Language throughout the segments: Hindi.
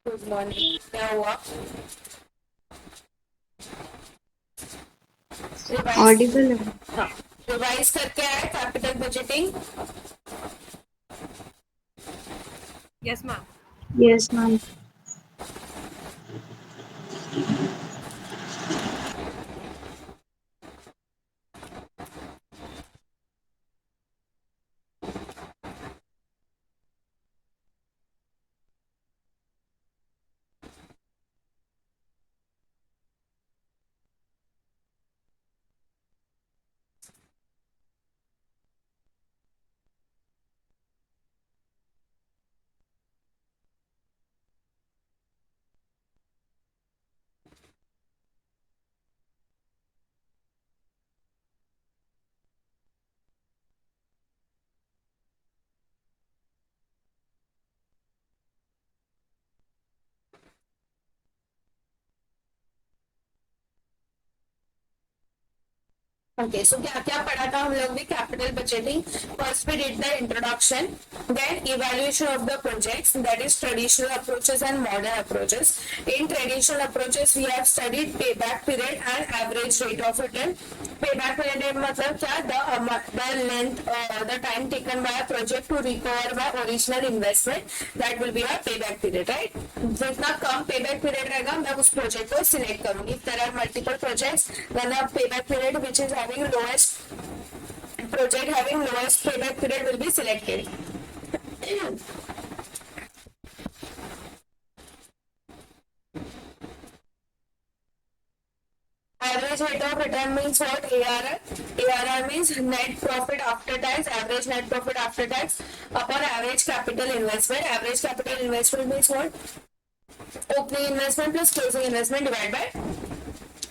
Good morning. क्या हुआ? रिवाइज। ऑडिबल है। हाँ, रिवाइज करके आए capital budgeting. Yes ma'am. Yes ma'am. Okay, so क्या क्या पढ़ा था हम लोग ने? Capital budgeting. First we did the introduction, then evaluation of the projects, that is traditional approaches and modern approaches. In traditional approaches we have studied payback period and average rate of return. Payback period मतलब क्या? The length, the time taken by a project to recover by original investment, that will be a पे बैक पीरियड, राइट? जितना कम पे बैक पीरियड रहेगा मैं उस प्रोजेक्ट को सिलेक्ट करूंगी। If there are multiple projects, then a payback period which is having lowest project having lowest payback period will be selected. Average rate of return means what? ARR. ARR means net profit after tax, average net profit after tax upon average capital investment. Average capital investment means what? Opening investment plus closing investment divided by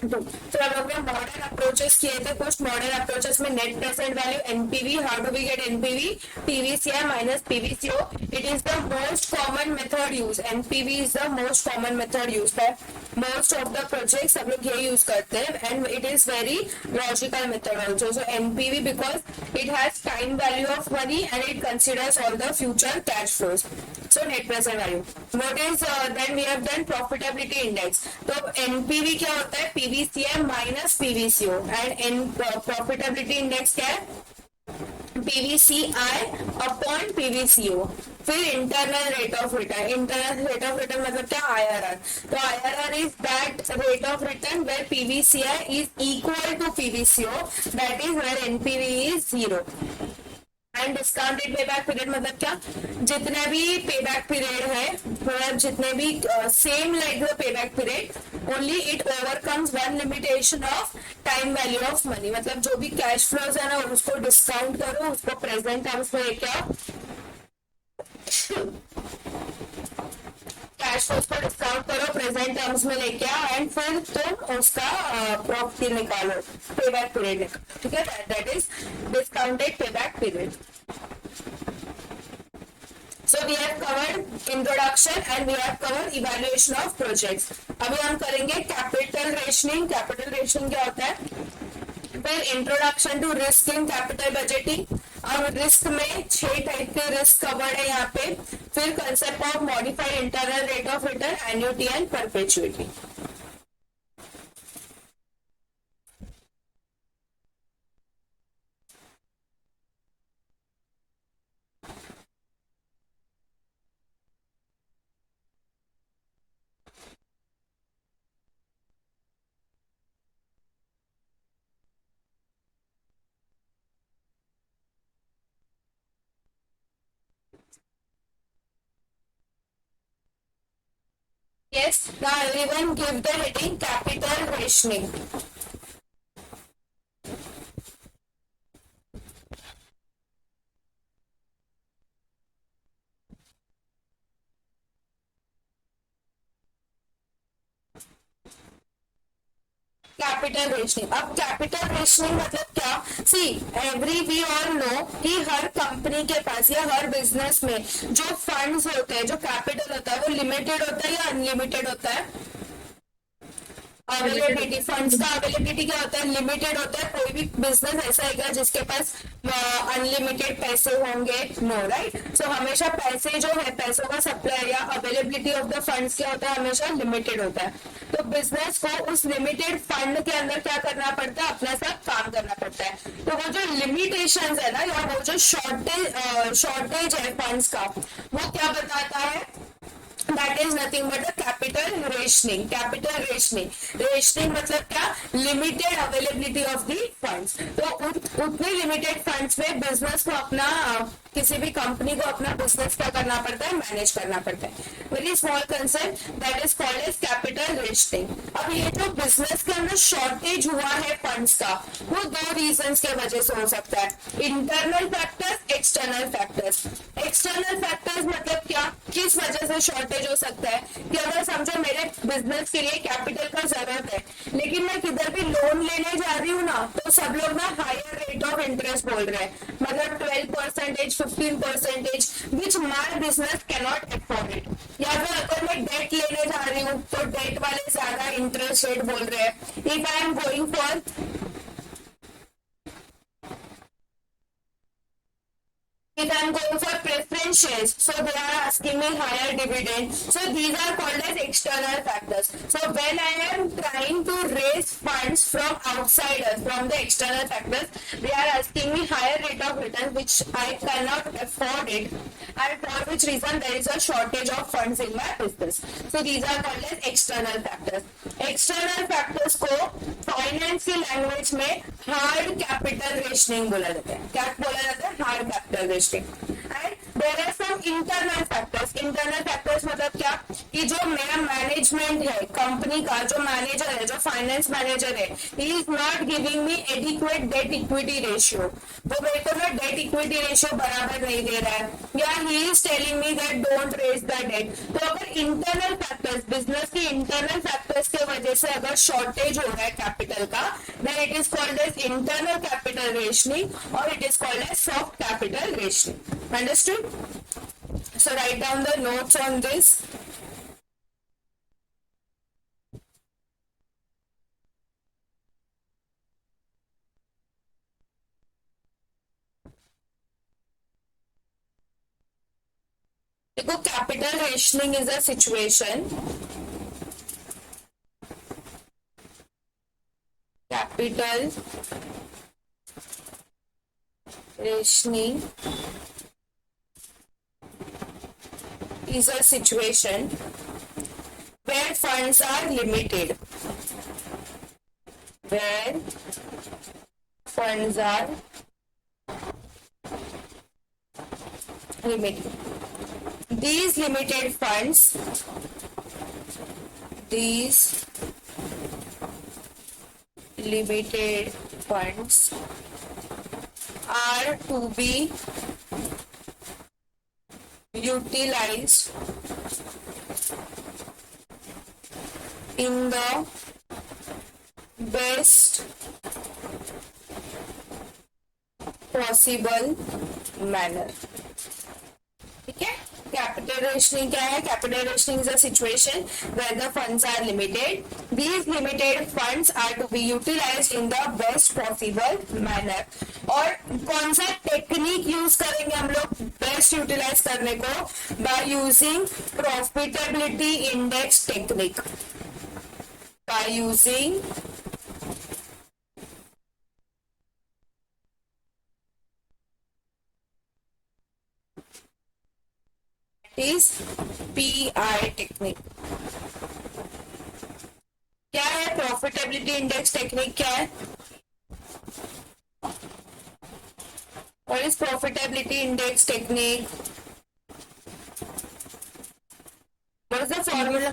तो हम लोग ने मॉडर्न अप्रोचेस किए थे। कुछ मॉडर्न अप्रोचेस में net present value NPV, how do we get NPV? PVCR minus PVCO. It is the most common method use. NPV is the most common method use by most of the projects. हम लोग ये यूज करते हैं and it is very logical method also. So NPV because it has time value of money and it considers all the future cash flows. So net present value. What is then we have done profitability index. तो एनपीवी क्या होता है? PVCM minus PVCO. And in profitability index क्या है? PVCI upon PVCO. फिर internal rate of return. Internal rate of return मतलब क्या? आईआरआर। तो IRR is that rate of return where PVCI is equal to PVCO, that is where NPV is 0। And discounted payback period मतलब क्या? जितने भी पे बैक पीरियड है, मतलब जितने भी same like the pay back period, only it overcomes one limitation of time value of money. मतलब जो भी कैश फ्लोज है ना उसको डिस्काउंट करो, उसको प्रेजेंट टर्म्स में लेके आओ, कैश फ्लोज को डिस्काउंट करो, प्रेजेंट टर्म्स में लेके आओ एंड फिर तुम उसका प्रॉफिट निकालो, पे बैक पीरियड निकालो। ठीक है, that is discounted payback period. So we have covered introduction and we have covered evaluation of projects. अभी हम करेंगे कैपिटल रेशनिंग। कैपिटल रेशनिंग क्या होता है? फिर introduction to risk in capital budgeting. अब रिस्क में 6 टाइप के रिस्क कवर्ड है यहाँ पे। फिर concept of modified internal rate of return, annuity and perpetuity. Yes, now everyone give the heading capital rationing. Capital rationing. अब कैपिटल रेशनिंग मतलब क्या? सी, एवरी वी ऑल नो कि हर कंपनी के पास या हर बिजनेस में जो फंड्स होते हैं, जो कैपिटल होता है, वो लिमिटेड होता है या अनलिमिटेड होता है? अवेलेबिलिटी, फंड्स का अवेलेबिलिटी क्या होता है? लिमिटेड होता है। कोई भी बिजनेस ऐसा है जिसके पास अनलिमिटेड पैसे होंगे? No, right. सो हमेशा पैसे जो है, पैसों का सप्लाई या अवेलेबिलिटी ऑफ द फंड्स क्या होता है? हमेशा लिमिटेड होता है। तो बिजनेस को उस लिमिटेड फंड के अंदर क्या करना पड़ता है? अपना सब काम करना पड़ता है। तो वो जो लिमिटेशन है ना, या वो जो शॉर्टेज है फंड्स का, वो क्या बताता है? That is nothing but a capital rationing. Capital rationing. Rationing मतलब क्या? Limited availability of the funds. तो उतने limited funds में business को अपना किसी भी कंपनी को अपना बिजनेस क्या करना पड़ता है? मैनेज करना पड़ता है। Very small concept, that is called as capital rationing. अब ये जो बिजनेस के अंदर शॉर्टेज हुआ है फंड्स का, वो दो रीजंस के वजह से हो सकता है। Internal factors, external factors. External factors मतलब क्या? किस वजह से शॉर्टेज हो सकता है? कि अगर समझो मेरे बिजनेस के लिए कैपिटल का जरूरत है, लेकिन मैं किधर भी लोन लेने जा रही हूँ ना, तो सब लोग ना हायर रेट ऑफ इंटरेस्ट बोल रहे हैं, मतलब 12%, 15%, which my business cannot afford it. या फिर अगर मैं डेट लेने जा रही हूँ तो डेट वाले ज्यादा इंटरेस्ट रेट बोल रहे हैं। If I am going for If I am going for preference shares, so they are asking me higher dividend. So these are called as external factors. So when I am trying to raise funds from outsiders, from the external factors, they are asking me higher rate of return, which I cannot afford it, and for which reason there is a shortage of funds in my business. So these are called as external factors. External factors को फाइनेंस की लैंग्वेज में हार्ड कैपिटल रेशनिंग बोला जाता है। क्या बोला जाता है? Hard capital rationing. And there are some internal factors. Internal factors मतलब क्या? कि जो मेरा मैनेजमेंट है कंपनी का, जो मैनेजर है, जो फाइनेंस मैनेजर है, he is not giving me adequate debt equity ratio. वो मेरे को ना डेट इक्विटी रेशियो बराबर नहीं दे रहा है, या he is telling me that don't raise the debt. तो अगर इंटरनल फैक्टर्स, बिजनेस के इंटरनल फैक्टर्स की वजह से अगर शॉर्टेज हो रहा है कैपिटल का, then it is called as internal capital rationing, और it is called as soft capital rationing. Understood? So write down the notes on this. देखो, capital rationing is a situation, capital rationing is a situation where funds are limited, where funds are limited. These limited funds, are to be utilized in the best possible manner. ठीक है? कैपिटल रेशनिंग क्या है? Capital rationing is a situation where the funds are limited. These limited funds are to be utilized in the best possible manner. और कौन सा टेक्निक यूज करेंगे हम लोग बेस्ट यूटिलाइज करने को? By using profitability index technique. By using is PI technique. क्या है प्रॉफिटेबिलिटी इंडेक्स टेक्निक? क्या है? What is profitability index technique? What is the formula?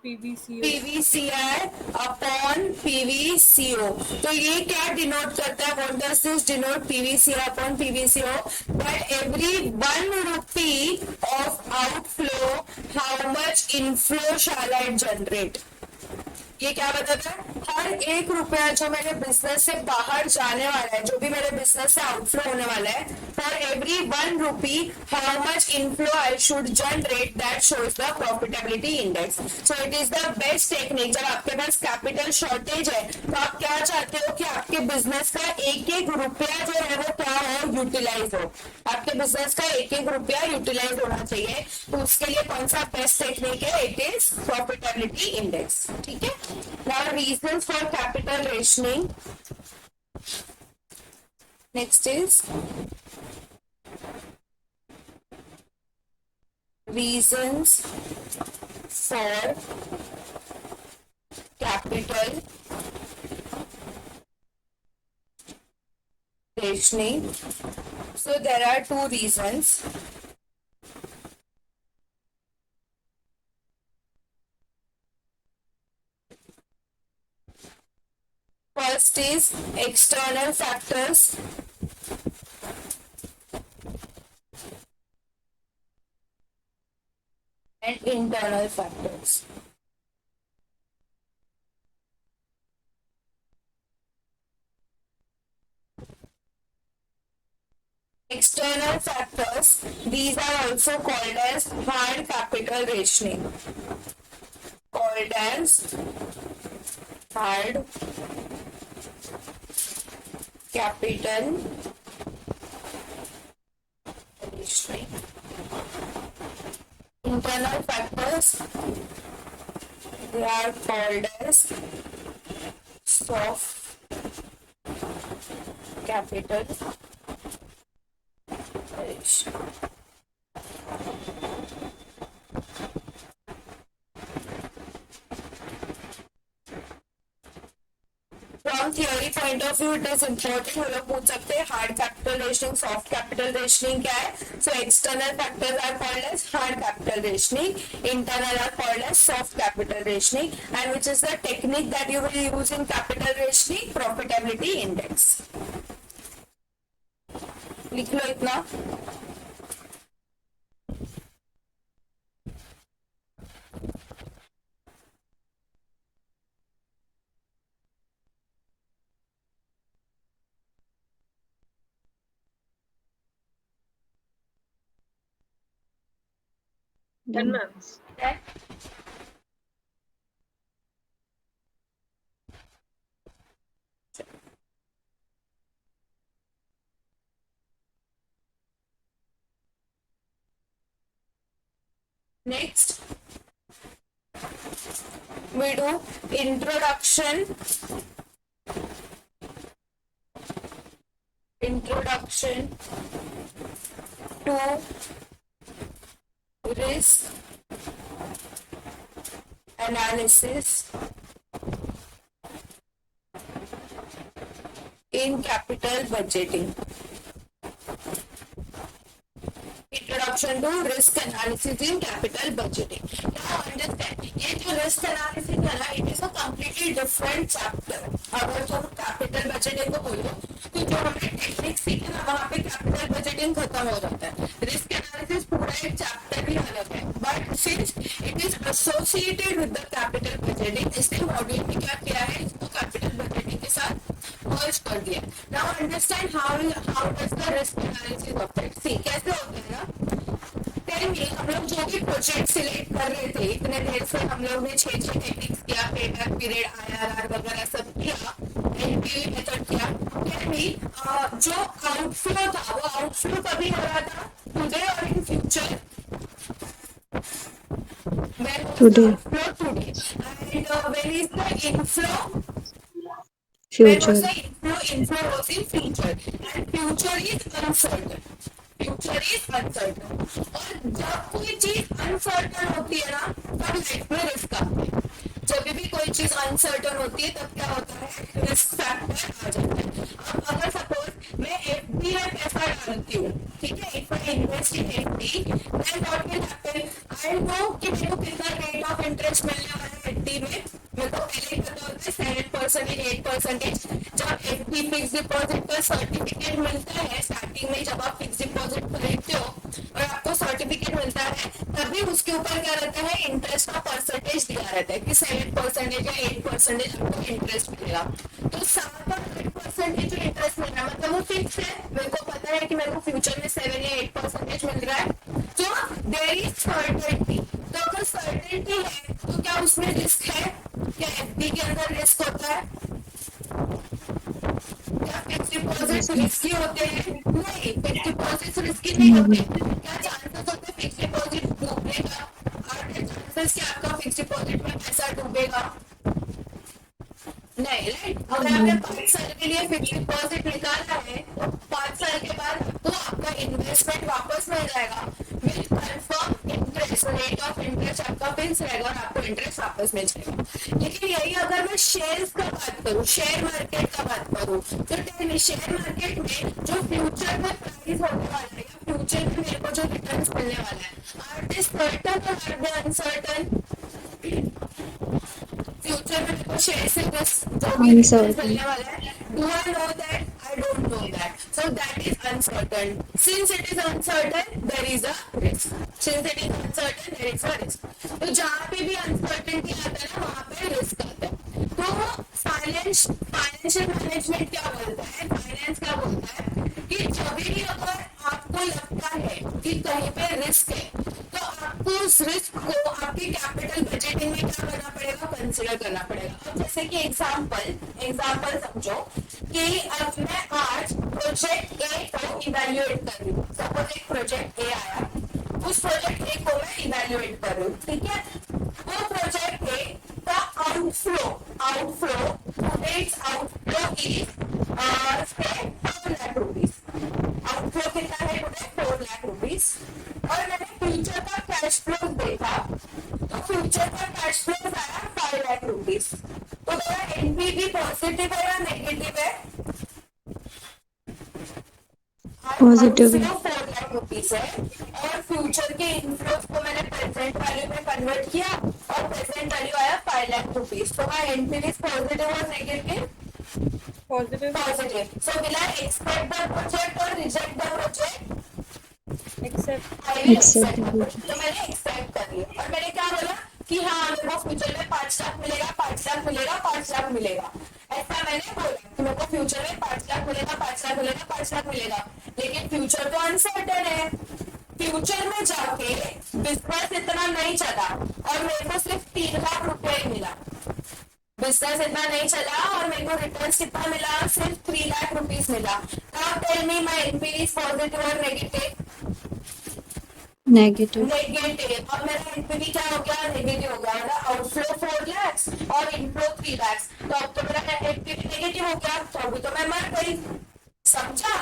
PVCI upon PVCO. तो ये क्या डिनोट करता है? What does this denote? PVCI upon PVCO. That every 1 rupee of outflow, how much inflow shall I generate? ये क्या बताता है? हर एक रुपया जो मेरे बिजनेस से बाहर जाने वाला है, जो भी मेरे बिजनेस से आउटफ्लो होने वाला है, for every 1 rupee how much inflow I should generate, that shows the profitability index. So it is the best technique. जब आपके पास कैपिटल शॉर्टेज है तो आप क्या चाहते हो कि आपके बिजनेस का एक एक रुपया जो है वो क्या हो, यूटिलाइज हो. आपके बिजनेस का एक एक रुपया यूटिलाइज होना चाहिए. तो उसके लिए कौन सा बेस्ट टेक्निक है? It is profitability index. ठीक है. Now reasons for capital rationing. Next is reasons for capital rationing. So there are two reasons. First is external factors. And internal factors. External factors, these are also called as hard capital rationing. Called as hard capital rationing. Internal factors, they are called as soft capital ratio. From theory point of view, it is important. वो लोग पूछ सकते हैं hard capital rationing, soft capital rationing क्या है. So external factors are called as hard capital rationing, internal are called as soft capital rationing, and which is the technique that you will use in capital rationing? Profitability index. लिख लो इतना. Done, ma'am. Okay. Next, we do introduction to risk analysis in capital budgeting. Introduction to risk analysis in capital budgeting. Now understand, ये जो risk analysis है ना, it is a completely different chapter. अगर तुम capital budgeting को बोलो तो जो हमने टेक्निक सीखे ना, वहाँ पे capital budgeting खत्म हो जाता है. risk analysis पूरा एक chapter भी अलग है. But since it is associated with the capital budgeting, इसने मॉड्यूल में क्या किया है, इसको capital budgeting के साथ merge कर दिया. Now understand how does the risk analysis operate. See कैसे होता है ना, हम लोग जो भी प्रोजेक्ट सिलेक्ट कर रहे थे, इतने देर से हम लोग ने 6 टेक्निक्स किया, पेबैक पीरियड, आईआरआर वगैरह सब किया, एनपीवी मेथड किया. जो आउटफ्लो था वो आउटफ्लो कभी हो रहा था, टुडे और in future. Today. And when is the inflow? Future. Inflow was in future, and future is uncertain. Future is uncertain. और जब कोई चीज अनसर्टन होती है ना, तब लाइफ में रिस्क आता है. जब भी कोई चीज अनसर्टन होती है तब क्या होता है, रिस्क फैक्टर आ जाता है. अब अगर सपोज मैं एफडी में पैसा डालती हूँ, ठीक है, if I invest in FD, then what will happen, I know कि मेरे को कितना रेट ऑफ इंटरेस्ट मिलने वाला है एफडी में. मेरे को पहले पता होता है 7% 8%. जब एफडी फिक्स डिपॉजिट का सर्टिफिकेट मिलता है, स्टार्टिंग में जब आप फिक्स डिपॉजिट खरीदते हो और आपको सर्टिफिकेट मिलता है, तभी उस उसके ऊपर क्या रहता है, इंटरेस्ट का परसेंटेज दिया रहता है कि 7% या 8% आपको इंटरेस्ट मिलेगा। तो 7 और 8% जो इंटरेस्ट मिल रहा है मतलब वो फिक्स है, मेरे को पता है कि मेरे को फ्यूचर में 7 या 8% मिल रहा है। तो देयर इज सर्टेनिटी। तो अगर सर्टेनिटी है तो क्या उसमें रिस्क है? क्या एफडी के अंदर रिस्क होता है? क्या फिक्स डिपॉजिट रिस्की होते हैं? नहीं, फिक्स डिपॉजिट रिस्की नहीं होते। क्या चांसेस होते हैं फिक्स डिपॉजिट डूबने का? आर देयर चांसेस कि आपका फिक्स डिपॉजिट में पैसा डूबेगा? नहीं, राइट। अगर आपने 5 साल के लिए फिक्स डिपॉजिट निकाला है तो 5 साल के बाद आपको आपका इन्वेस्टमेंट वापस मिल जाएगा with confirm interest. Rate of interest आपका फिक्स रहेगा और आपको इंटरेस्ट वापस मिल जाएगा। लेकिन यही अगर मैं शेयर्स का बात करूँ, शेयर मार्केट का बात करूँ, तो शेयर मार्केट में जो फ्यूचर में प्राइस होने वाला है या फ्यूचर में मेरे को जो रिटर्न मिलने वाला है, आर दे सर्टन और आर दे अनसर्टन? फ्यूचर में मेरे को शेयर से जो भी रिटर्न मिलने वाला है, do I know that? I don't know that. So that is uncertain. Since it is uncertain there is a risk. Since it is uncertain there is a risk. तो जहां पे भी अनसर्टेनिटी आता है ना वहां पे रिस्क आता है। तो फाइनेंशियल मैनेजमेंट क्या बोलता है, फाइनेंस क्या बोलता है कि जब भी अगर आपको लगता है कि कहीं पे रिस्क है तो आपको उस रिस्क को आपकी कैपिटल बजटिंग में क्या करना पड़ेगा, कंसिडर करना पड़ेगा। अब जैसे कि एग्जांपल समझो कि अब मैं आज प्रोजेक्ट ए को इवैल्यूएट कर रही हूँ। सपोज एक प्रोजेक्ट ए आया, उस प्रोजेक्ट ए को मैं इवैल्यूएट कर रही हूँ, ठीक है। वो प्रोजेक्ट ए का outflow today's outflow is say 4 lakh rupees. Outflow कितना है टुडे? 4 लाख रुपीज। और मैंने फ्यूचर का कैश फ्लो देखा तो फ्यूचर का कैश फ्लो आया 5 लाख रुपीज। तो मेरा एनपीवी पॉजिटिव है या नेगेटिव है? पॉजिटिव 4 लाख रुपीज है और फ्यूचर के इनफ्लोज को मैंने प्रेजेंट वैल्यू में कन्वर्ट किया और प्रेजेंट वैल्यू आया 5 लाख रुपीज। तो माय एनपीवी इज पॉजिटिव और negative? Positive. Positive. So will I accept the project or reject the project? Accept. I will Accept accept the the project. तो मैंने एक्सेप्ट कर लिया और मैंने क्या बोला कि हाँ मेरे को फ्यूचर में 5 लाख मिलेगा, 5 लाख मिलेगा, 5 लाख मिलेगा। ऐसा मैंने बोला कि मेरे को फ्यूचर में 5 लाख मिलेगा, 5 लाख मिलेगा, 5 लाख मिलेगा। लेकिन फ्यूचर तो अनसर्टेन है। फ्यूचर में जाके बिजनेस इतना नहीं चला और मेरे को सिर्फ 3 लाख रुपए ही मिला। बिजनेस इतना नहीं चला और मेरे को रिटर्न्स कितना मिला? सिर्फ 3 लाख रुपीज मिला। Now tell me my NPV is positive और नेगेटिव? Negative negative. अब मेरा एनपीवी क्या हो गया? नेगेटिव हो गया। मेरा आउटफ्लो 4 लाख और इनफ्लो 3 लाख। तो अब तो मेरा एनपीवी नेगेटिव हो गया, तो अभी तो मैं मर गई। समझा?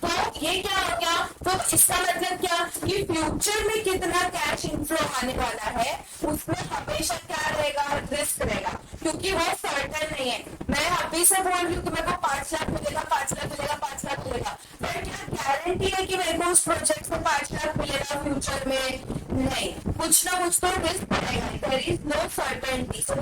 तो ये क्या हो गया? तो इसका मतलब क्या कि फ्यूचर में कितना कैश इनफ्लो आने वाला है उसमें हमेशा क्या रहेगा? रिस्क रहेगा, क्योंकि वो सर्टेन नहीं है। मैं अभी से बोल रही हूँ कि मेरे को 5 लाख मिलेगा, 5 लाख मिलेगा, 5 लाख मिलेगा, पर क्या गारंटी है कि मेरे को उस प्रोजेक्ट में 5 लाख मिलेगा फ्यूचर में? नहीं, कुछ ना कुछ तो रिस्क रहेगा। There is no certainty. So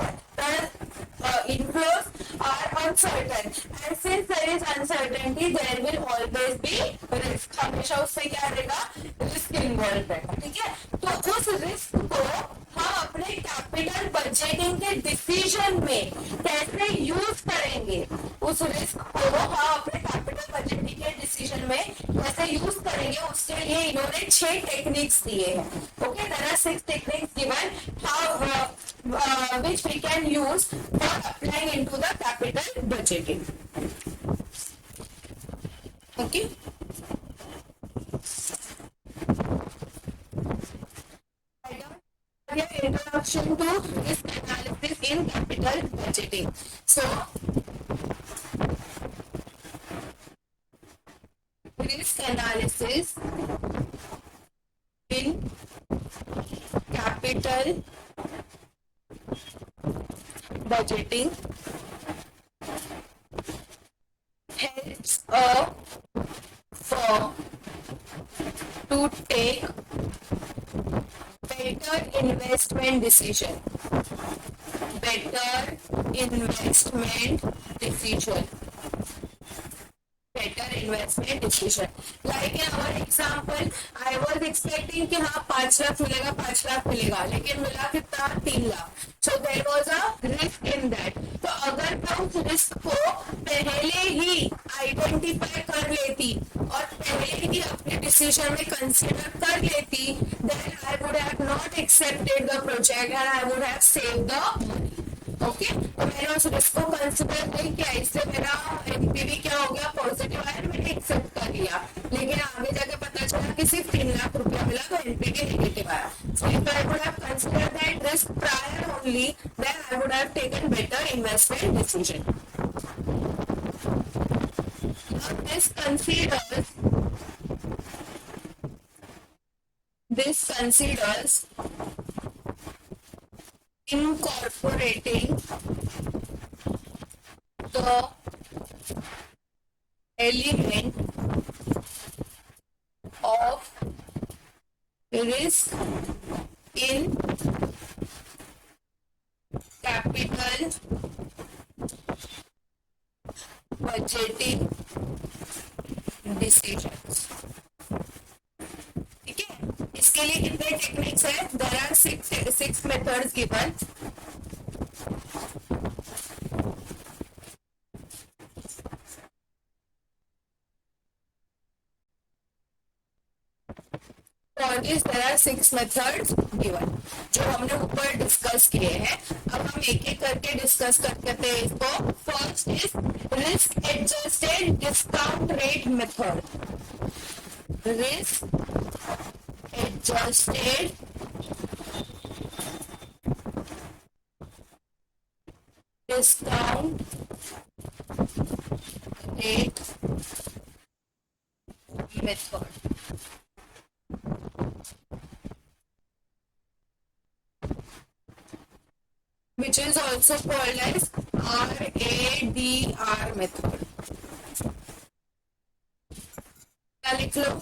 inflows are uncertain and since there is uncertainty there will always be risk। हमेशा उससे क्या रहेगा? रिस्क इन्वॉल्व रहेगा, ठीक है। तो उस रिस्क को हम अपने कैपिटल बजटिंग के डिसीजन में कैसे यूज करेंगे, उस रिस्क को हम अपने कैपिटल बजटिंग के डिसीजन में कैसे यूज करेंगे, उसके लिए इन्होंने 6 टेक्निक्स दिए हैं। Okay, there are 6 techniques given how which we can use for applying into the capital budgeting. Okay. Introduction to risk analysis in capital budgeting. So, risk analysis in capital budgeting helps a firm to take better investment decision. Better investment decision. Better investment decision. Like in our example, I was expecting कि हाँ 5 लाख मिलेगा, 5 लाख मिलेगा, लेकिन मिला कितना, 3 lakh. So there was a risk in that. तो अगर मैं उस रिस्क को पहले ही आइडेंटिफाई कर लेती और पहले ही अपने डिसीजन में कंसिडर कर लेती, then I would have not accepted the project and I would have saved the money. Okay, तो मैंने उस रिस्क को कंसिडर नहीं किया, इससे मेरा एनपीवी क्या हो गया, पॉजिटिव आया, मैंने एक्सेप्ट कर लिया. लेकिन आगे जाके पता चला कि सिर्फ 3 लाख रुपया मिला, तो एनपीवी नेगेटिव आया. So if I would have considered that risk prior only, then I would have taken better investment decision. Now this considers incorporating the element of risk in capital budgeting decisions. ठीक है, इसके लिए कितने टेक्निक्स है? There are 6 methods given. For this there are 6 methods given, जो हमने ऊपर डिस्कस किए हैं. अब हम एक एक करके डिस्कस करते हैं इसको. First is risk adjusted discount rate method. Risk adjusted discount rate method. Which is also called as RADR method. क्या लिख लो?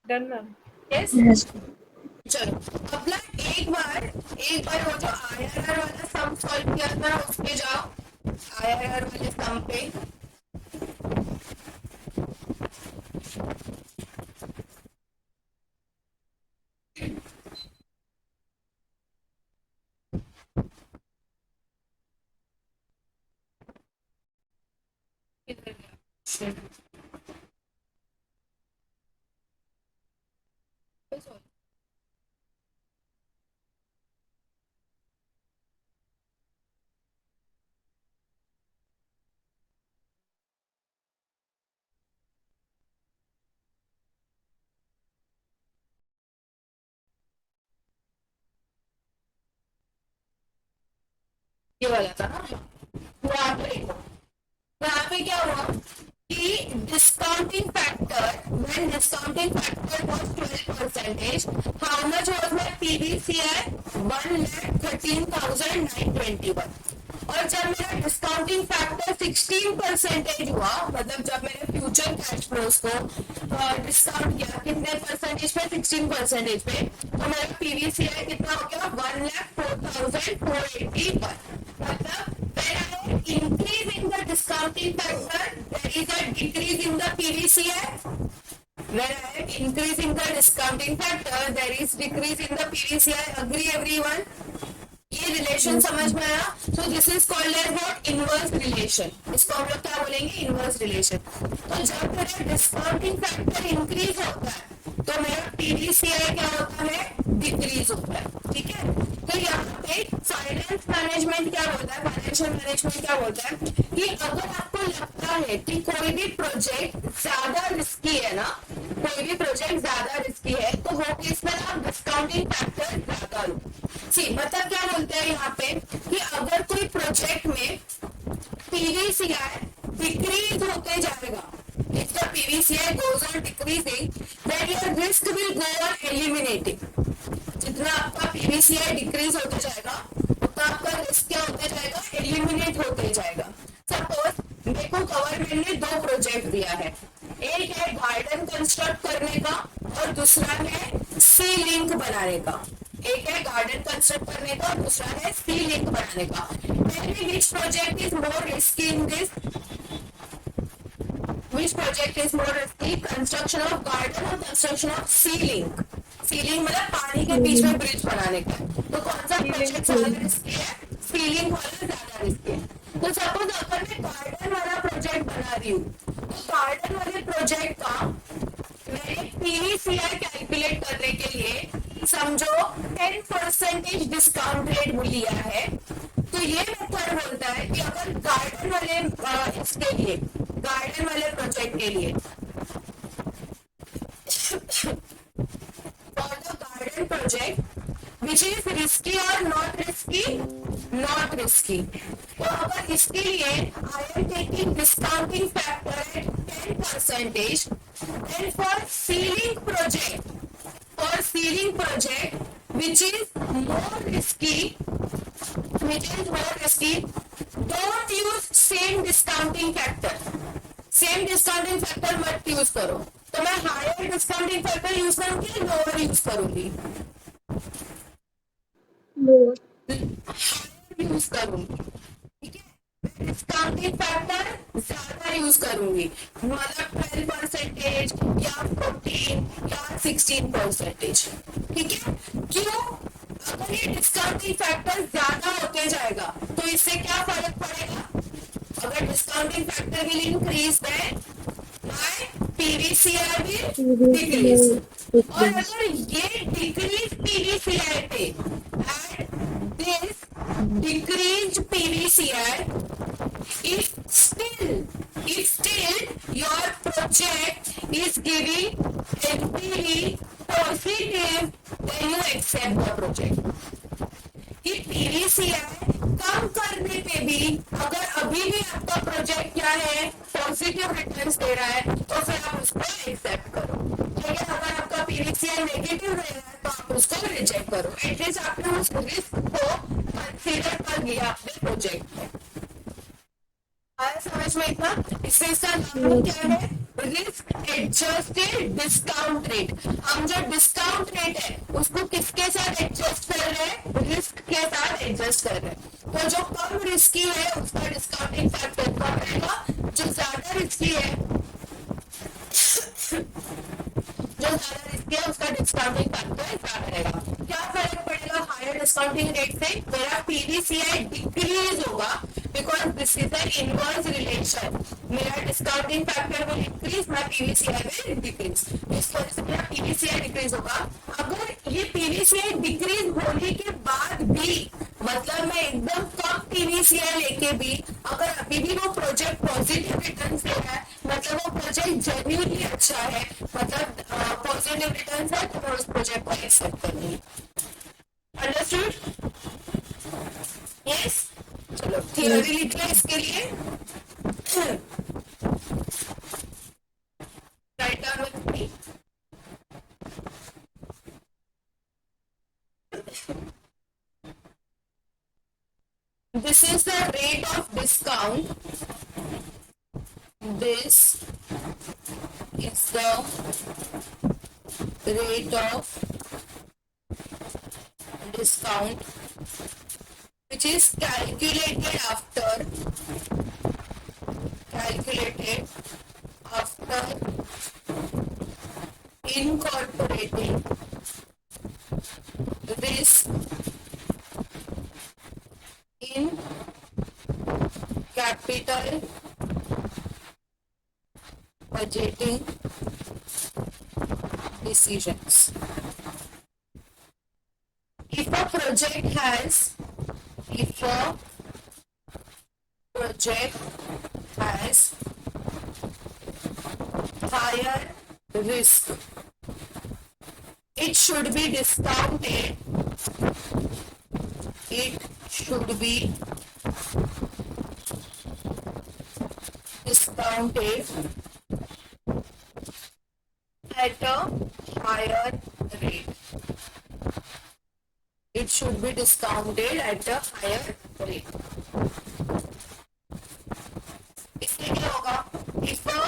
Done, ma'am. Yes? Yes. चलो अपना एक बार वो जो IRR वाला सम सॉल्व किया था उस पे जाओ. IRR वाले सम पे ये वाला था ना. यहाँ पे क्या हुआ कि discounting factor, when discounting factor was 12%, how much was my PVCI? 1,13,921. और जब मेरा डिस्काउंटिंग फैक्टर 16% हुआ, मतलब जब मैंने फ्यूचर कैश फ्लोज को डिस्काउंट किया कितने परसेंटेज पे? 16% पे, तो मेरा पीवीसीआई कितना हो गया? 1,04,481. मतलब when I am increasing the discounting factor, there is a decrease in the PVCI. When I am increasing the discounting factor, there is decrease in the PVCI. Agree everyone? ये रिलेशन समझ में आया? So this is called as what? Inverse relation. इसको हम लोग क्या बोलेंगे? Inverse relation. तो जब मेरा डिस्काउंटिंग फैक्टर इंक्रीज होता है तो मेरा पीवीसीआई क्या होता है? डिक्रीज होता है. ठीक है, तो यहाँ पे फाइनेंस मैनेजमेंट क्या बोलता है, फाइनेंशियल मैनेजमेंट क्या बोलता है कि अगर आपको लगता है कि कोई भी प्रोजेक्ट ज्यादा रिस्की है ना, कोई भी प्रोजेक्ट ज्यादा रिस्की है, तो वो केस में आप डिस्काउंटिंग फैक्टर ज्यादा लो. सी मतलब क्या बोलते हैं यहाँ पे कि अगर कोई प्रोजेक्ट में पीवीसीआई डिक्रीज होते जाएगा, if the PVCI goes on decreasing, then your risk will go on eliminating. जितना आपका पीवीसीआई डिक्रीज होते जाएगा उतना आपका रिस्क क्या होते जाएगा, एलिमिनेट होते जाएगा। सपोज मेरे को गवर्नमेंट ने 2 प्रोजेक्ट दिया है, एक है गार्डन कंस्ट्रक्ट करने का और दूसरा है सी लिंक बनाने का। एक है गार्डन कंस्ट्रक्ट करने का और दूसरा है सी लिंक बनाने का। Tell me which project is more risky in this, which project is more risky, construction of garden और construction of sea link. Sea link मतलब पानी के बीच में ब्रिज बनाने का। तो कौन सा प्रोजेक्ट ज्यादा रिस्की है, सी लिंक वाला ज्यादा रिस्की है। तो सपोज अगर मैं गार्डन वाला प्रोजेक्ट बना रही हूँ तो गार्डन वाले प्रोजेक्ट का मैंने पीवीसीआई कैलकुलेट करने के लिए समझो 10% डिस्काउंट रेट लिया है। तो ये मेथड बोलता है कि अगर गार्डन वाले इसके लिए, गार्डन वाले प्रोजेक्ट के लिए for the garden project which is risky or not risky, not risky। तो अगर इसके लिए I am taking discounting factor at 10%, then for ceiling project, for ceiling project which is more risky, don't use same discounting factor, same discounting factor मत यूज करो। तो मैं हायर डिस्काउंटिंग फैक्टर यूज करूंगी, लोअर यूज करूंगी, lower, हायर यूज करूंगी, ठीक है। डिस्काउंटिंग फैक्टर ज्यादा यूज करूंगी, मतलब 12% या 14 या 16%, ठीक है। क्यों? अगर ये डिस्काउंटिंग फैक्टर ज्यादा होते जाएगा तो इससे क्या फर्क पड़ेगा, अगर discounting factor will increase then my PVCI will decrease. और अगर ये डिक्रीज पीवीसीआई पे and this decrease PVCI, if still your project is giving NPV positive, then you accept the project। कि पीवीसीआई कम करने पे भी अगर अभी भी आपका प्रोजेक्ट क्या है, पॉजिटिव रिटर्न्स दे रहा है, तो फिर आप उसको एक्सेप्ट करो। लेकिन अगर आपका पीवीसीआई नेगेटिव दे रहा है तो आप उसको रिजेक्ट करो। एटलीस्ट आपने उस रिस्क को कंसीडर कर लिया अपने प्रोजेक्ट में। आया समझ में इतना? इससे इसका नाम क्या है, रिस्क एडजस्टेड डिस्काउंट रेट। हम जो डिस्काउंट रेट है उसको किसके साथ एडजस्ट कर रहे हैं, रिस्क के साथ एडजस्ट कर रहे हैं। तो जो कम रिस्की है उसका डिस्काउंटिंग फैक्टर कम रहेगा, जो ज्यादा रिस्की है उसका डिस्काउंटिंग फैक्टर ज्यादा रहेगा। क्या फर्क पड़ेगा हायर डिस्काउंटिंग रेट से, मेरा पीवीसीआई डिक्रीज होगा because this is an inverse relation. मेरा discounting factor will increase, my PVCI will decrease. इस वजह से मेरा पीवीसीआई डिक्रीज होगा। अगर ये पीवीसीआई डिक्रीज होने के बाद भी, मतलब मैं एकदम कम पीवीसीआई लेके भी अगर अभी भी वो प्रोजेक्ट पॉजिटिव रिटर्न दे रहा है, मतलब वो प्रोजेक्ट जेन्युइनली अच्छा है, मतलब पॉजिटिव रिटर्न है, तो मैं उस प्रोजेक्ट को एक्सेप्ट करूंगी। अंडरस्टूड? यस। चलो थियरी लिख लो इसके लिए। Write down with me. This is the rate of discount. This is the rate of discount which is calculated after incorporating risk in capital budgeting decisions. If a project has higher risk, it should be discounted. It should be discounted at a higher rate. should be discounted at a higher rate. इसलिए क्या होगा? If a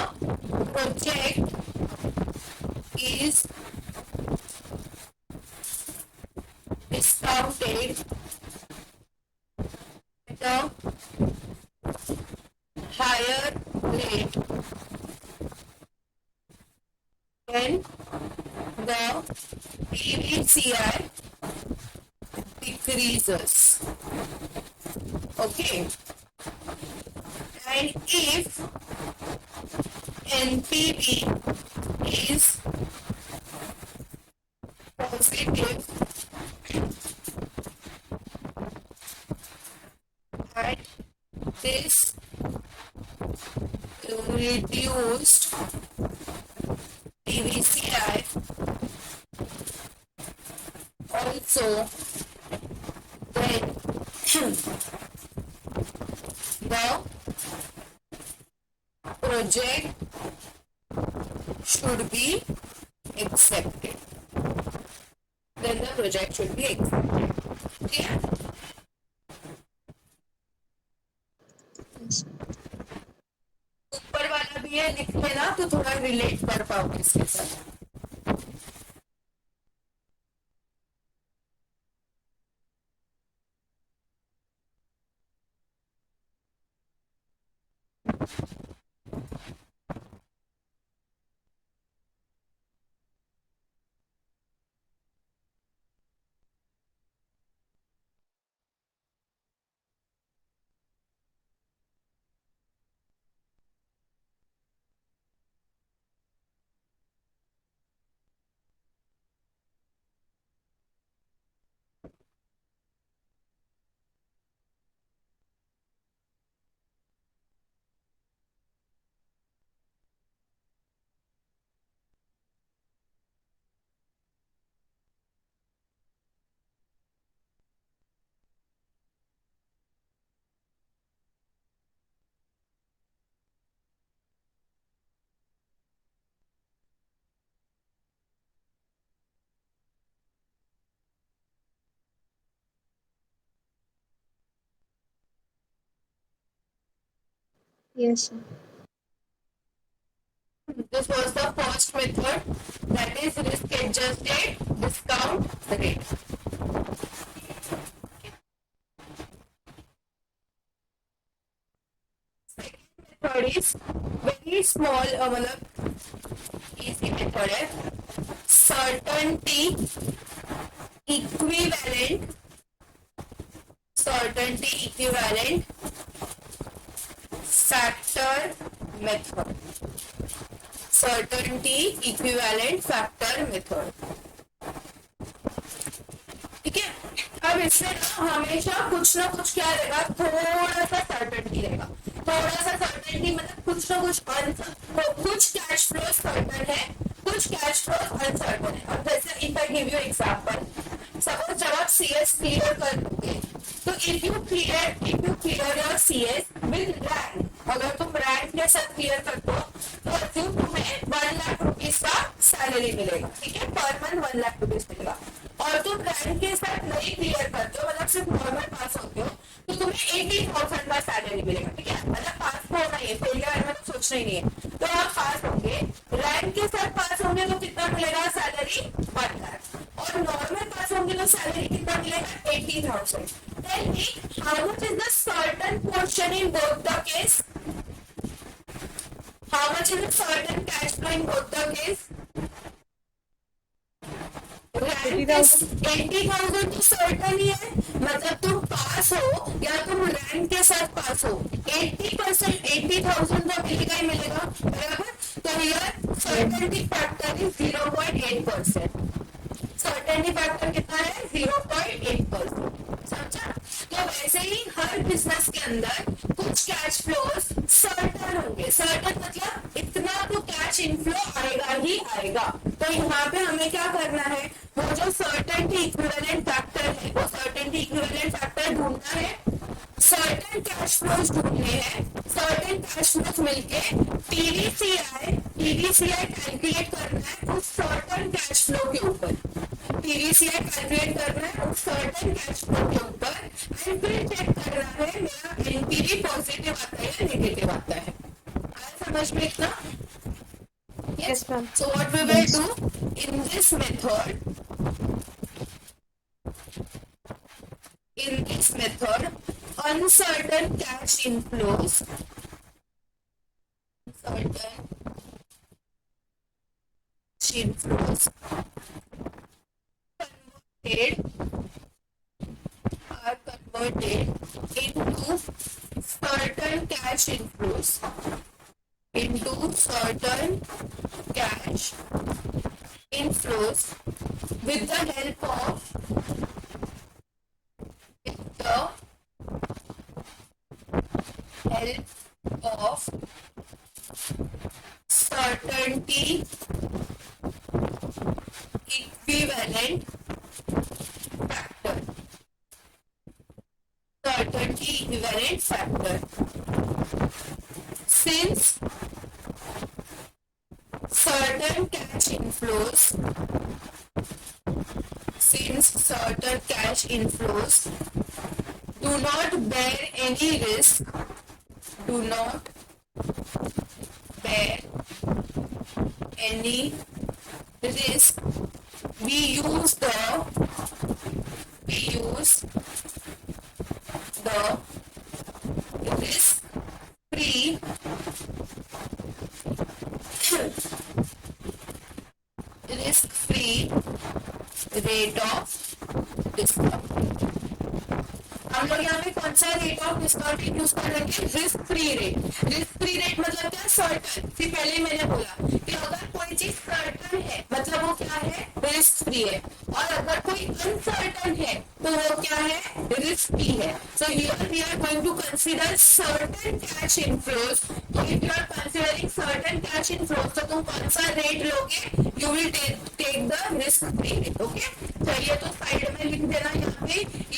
project is discounted at a higher rate, then the PVCI decreases. Okay. And if NPV is positive and this reduced PVCI also, then the project should be accepted. Then the project should be accepted. Clear? ऊपर वाला भी है, लिख लेना तो थोड़ा रिलेट कर पाओगे इसके साथ. Yes, sir. This was the first method, that is risk adjusted discount rate. Second method is very small, मतलब easy method है. Certainty equivalent factor method. Certainty equivalent factor method. ठीक है. अब इसमें हमेशा कुछ ना कुछ क्या रहेगा, थोड़ा सा सर्टेनिटी रहेगा. थोड़ा सा सर्टेनिटी मतलब कुछ ना कुछ कैश फ्लो सर्टन है, कुछ कैश फ्लो अनसर्टन है. अब जैसे if I give you example, suppose जब आप सीएस क्लियर कर दोगे, तो if you clear your CS with rank, अगर तुम रैंक के साथ क्लियर करते हो तो तुम्हें 1 लाख रुपीज का सैलरी मिलेगा. ठीक है, पर मंथ 1 लाख रुपीज मिलेगा. और तुम रैंक के साथ नहीं क्लियर करते हो, मतलब सिर्फ नॉर्मल पास होते हो, तो तुम्हें 80,000 का सैलरी मिलेगा. ठीक है, मतलब पास होना ही है, फेलियर में तो सोचना ही नहीं है. तो आप पास होंगे, रैंक के साथ पास होंगे तो कितना मिलेगा सैलरी? 1 लाख. और नॉर्मल पास होंगे तो सैलरी कितना मिलेगा? 80,000. Tell me, how much is the certain portion in both the case? How much is the certain cash flow in both the case? 80,000 तो सर्टन ही है, मतलब तुम पास हो या तुम रैंक के साथ पास हो, 80% 80,000 तो मिलेगा ही मिलेगा. बराबर. तो here certainty factor is 0.8%. Certainty factor कितना है? 0.8%. समझा? तो वैसे ही हर बिजनेस के अंदर कुछ कैश फ्लोज सर्टन होंगे. सर्टन मतलब इतना तो कैश इनफ्लो आएगा ही आएगा. तो यहाँ पे हमें क्या करना है, वो जो सर्टेनिटी इक्विवेलेंट फैक्टर है, वो सर्टेनिटी इक्विवेलेंट फैक्टर ढूंढना है. सर्टेन कैश फ्लोज ढूंढने हैं. सर्टेन कैश फ्लोज मिलके पीवीसीआई कैलकुलेट करना है उस सर्टेन कैश फ्लो के ऊपर. पीवीसीआई कैलकुलेट करना है उस सर्टेन कैश फ्लो के ऊपर एंड फिर चेक करना है मेरा एनपीवी पॉजिटिव आता है या नेगेटिव आता है। आया समझ में इतना? Yes, ma'am. So what we will do in this method, uncertain cash inflows, converted are converted into certain cash inflows, with the help of certainty equivalent factor. Since certain cash inflows do not bear any risk, we use the risk-free rate of discount. हम लोग यहाँ पे कौन सा रेट ऑफ डिस्काउंट यूज कर रहे हैं? रिस्क फ्री रेट मतलब क्या? सर्टन। फिर पहले ही मैंने बोला कि अगर कोई चीज सर्टन है मतलब वो क्या है? रिस्क फ्री है, और अगर कोई अनसर्टन है तो वो क्या है? रिस्की है। So here we are going to consider certain cash inflows. तो if you are considering certain cash inflows तो तुम कौन सा रेट लोगे? You will take the risk free rate. Okay, चलिए तो साइड में लिख देना यहाँ पे,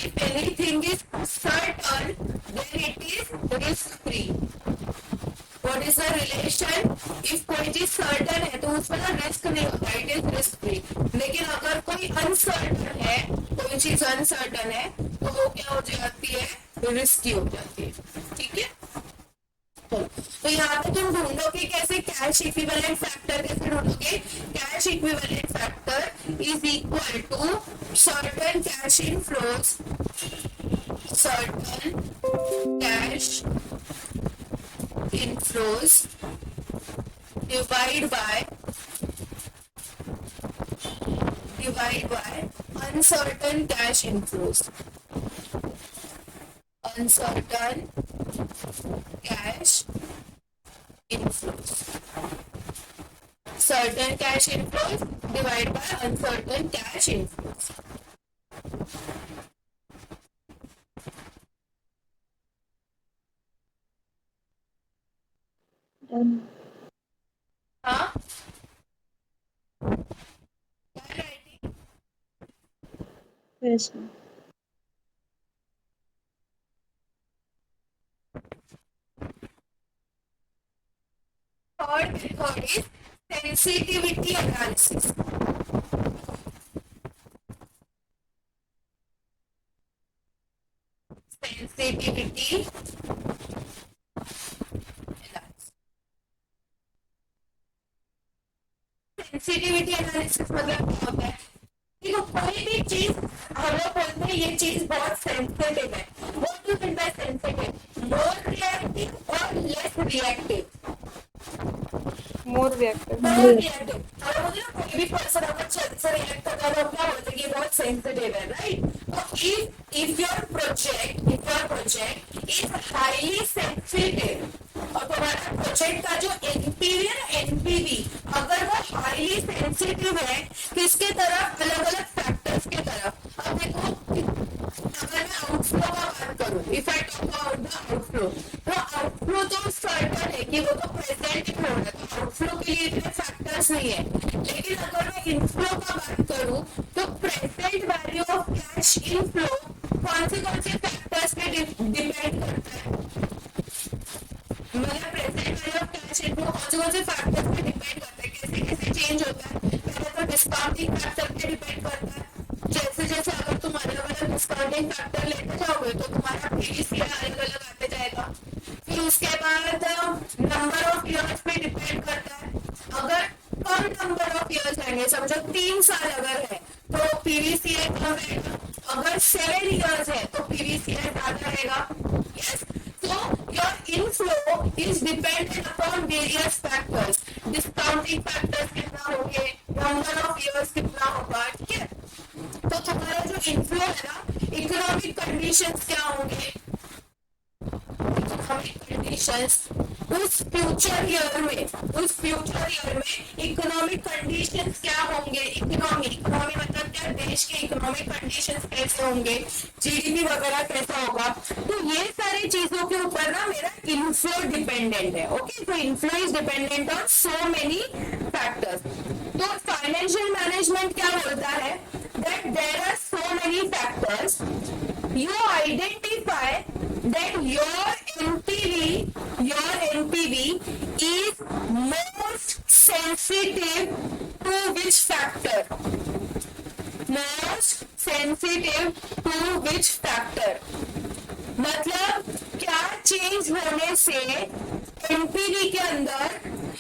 if anything is certain then it is risk free. What is the relation? if कोई चीज certain है तो उसमें ना रिस्क नहीं होता, it is risk free. लेकिन अगर कोई uncertain है, कोई चीज uncertain है तो वो क्या हो जाती है? रिस्की हो जाती है। ठीक है, तो यहाँ पे तुम ढूंढोगे कैसे? कैश इक्विवेलेंट फैक्टर कैसे ढूंढोगे? Cash equivalent factor is equal to certain cash inflows divide by uncertain cash inflows. Certain cash inflows divided by uncertain cash inflows. Done. हाँ, क्या writing? Yes, ma'am. Third method is sensitivity analysis. Sensitivity analysis मतलब क्या होता है? देखो, कोई भी चीज हम लोग बोलते हैं ये चीज बहुत सेंसिटिव है। What do you mean by sensitive? More reactive और less reactive? More reactive. More reactive. और मुझे ना कोई भी पर्सन अगर जल्दी से रिएक्ट करता है तो क्या बोलते हैं कि बहुत सेंसिटिव है, राइट? तो if your project is highly sensitive और तुम्हारा प्रोजेक्ट का जो एनपीवी है एनपीवी अगर वो हाईली सेंसिटिव है किसके तरफ? अलग अलग फैक्टर्स के तरफ। अब देखो, अगर मैं आउटफ्लो का बात करूं, if I talk about the outflow, तो आउटफ्लो तो सर्टन है कि वो तो प्रेजेंट फ्लो है, तो आउटफ्लो के लिए इतने फैक्टर्स नहीं है। लेकिन अगर मैं इनफ्लो का बात करूं तो present value of cash inflow कौन से फैक्टर्स पे डिपेंड करता है? मतलब present value of cash inflow कौन से फैक्टर्स पे डिपेंड करता है? कैसे चेंज होता है? पहले तो डिस्काउंटिंग फैक्टर पे डिपेंड करता है। जैसे जैसे अगर तुम अलग अलग डिस्काउंटिंग फैक्टर लेते जाओगे तो तुम्हारा पीवीसीआर अलग अलग आते जाएगा। फिर उसके बाद नंबर ऑफ ईयर्स पे डिपेंड करता है। अगर कम नंबर ऑफ ईयर्स रहेंगे, समझो 3 साल अगर है तो पीवीसीआर कम रहेगा। अगर 7 ईयर्स है तो पीवीसीआर ज्यादा रहेगा। Yes, so your inflow is dependent upon various factors. Discounting factors कितना होंगे, नंबर ऑफ ईयर्स कितना होगा, ठीक है। तो तुम्हारा जो इन्फ्लो है ना, इकोनॉमिक कंडीशंस क्या होंगे, इकोनॉमिक कंडीशंस उस फ्यूचर ईयर में इकोनॉमिक कंडीशंस क्या होंगे। इकोनॉमी मतलब क्या, देश के इकोनॉमिक कंडीशंस कैसे होंगे, जीडीपी वगैरह कैसा होगा। तो ये सारी चीजों के ऊपर ना मेरा इन्फ्लो डिपेंडेंट है। ओके, तो inflow is dependent on so many factors. तो फाइनेंशियल मैनेजमेंट क्या बोलता है, that there are so many factors, you identify that your NPV is most sensitive to which factor, most sensitive to which factor। मतलब क्या चेंज होने से एनपीवी के अंदर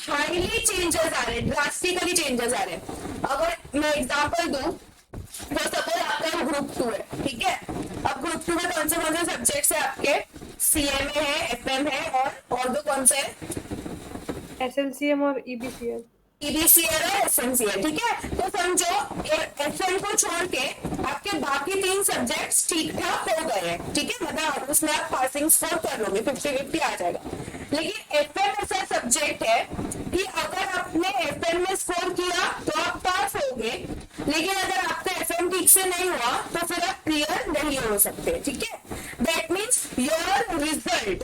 हाईली चेंजेस आ रहे, ड्रास्टिकली चेंजेस आ रहे। अगर मैं एग्जांपल दूं तो सपोज आपका ग्रुप 2 है, ठीक है। अब ग्रुप 2 में कौन से सब्जेक्ट्स है आपके, सीएमए है, एफएम है और दो कौन से है, SLCM और EBCL। ईबीसीएल और एसएमसीएल, ठीक है। तो समझो एफएम को छोड़ के आपके बाकी 3 सब्जेक्ट्स ठीक ठाक हो गए हैं, ठीक है, मतलब उसमें आप पासिंग स्कोर कर लोगे, 50-50 आ जाएगा। लेकिन एफएम ऐसा सब्जेक्ट है कि अगर आपने एफएम में स्कोर किया तो आप पास होगे, लेकिन अगर आपका एफएम ठीक से नहीं हुआ तो फिर आप क्लियर नहीं हो सकते, ठीक है। That means your result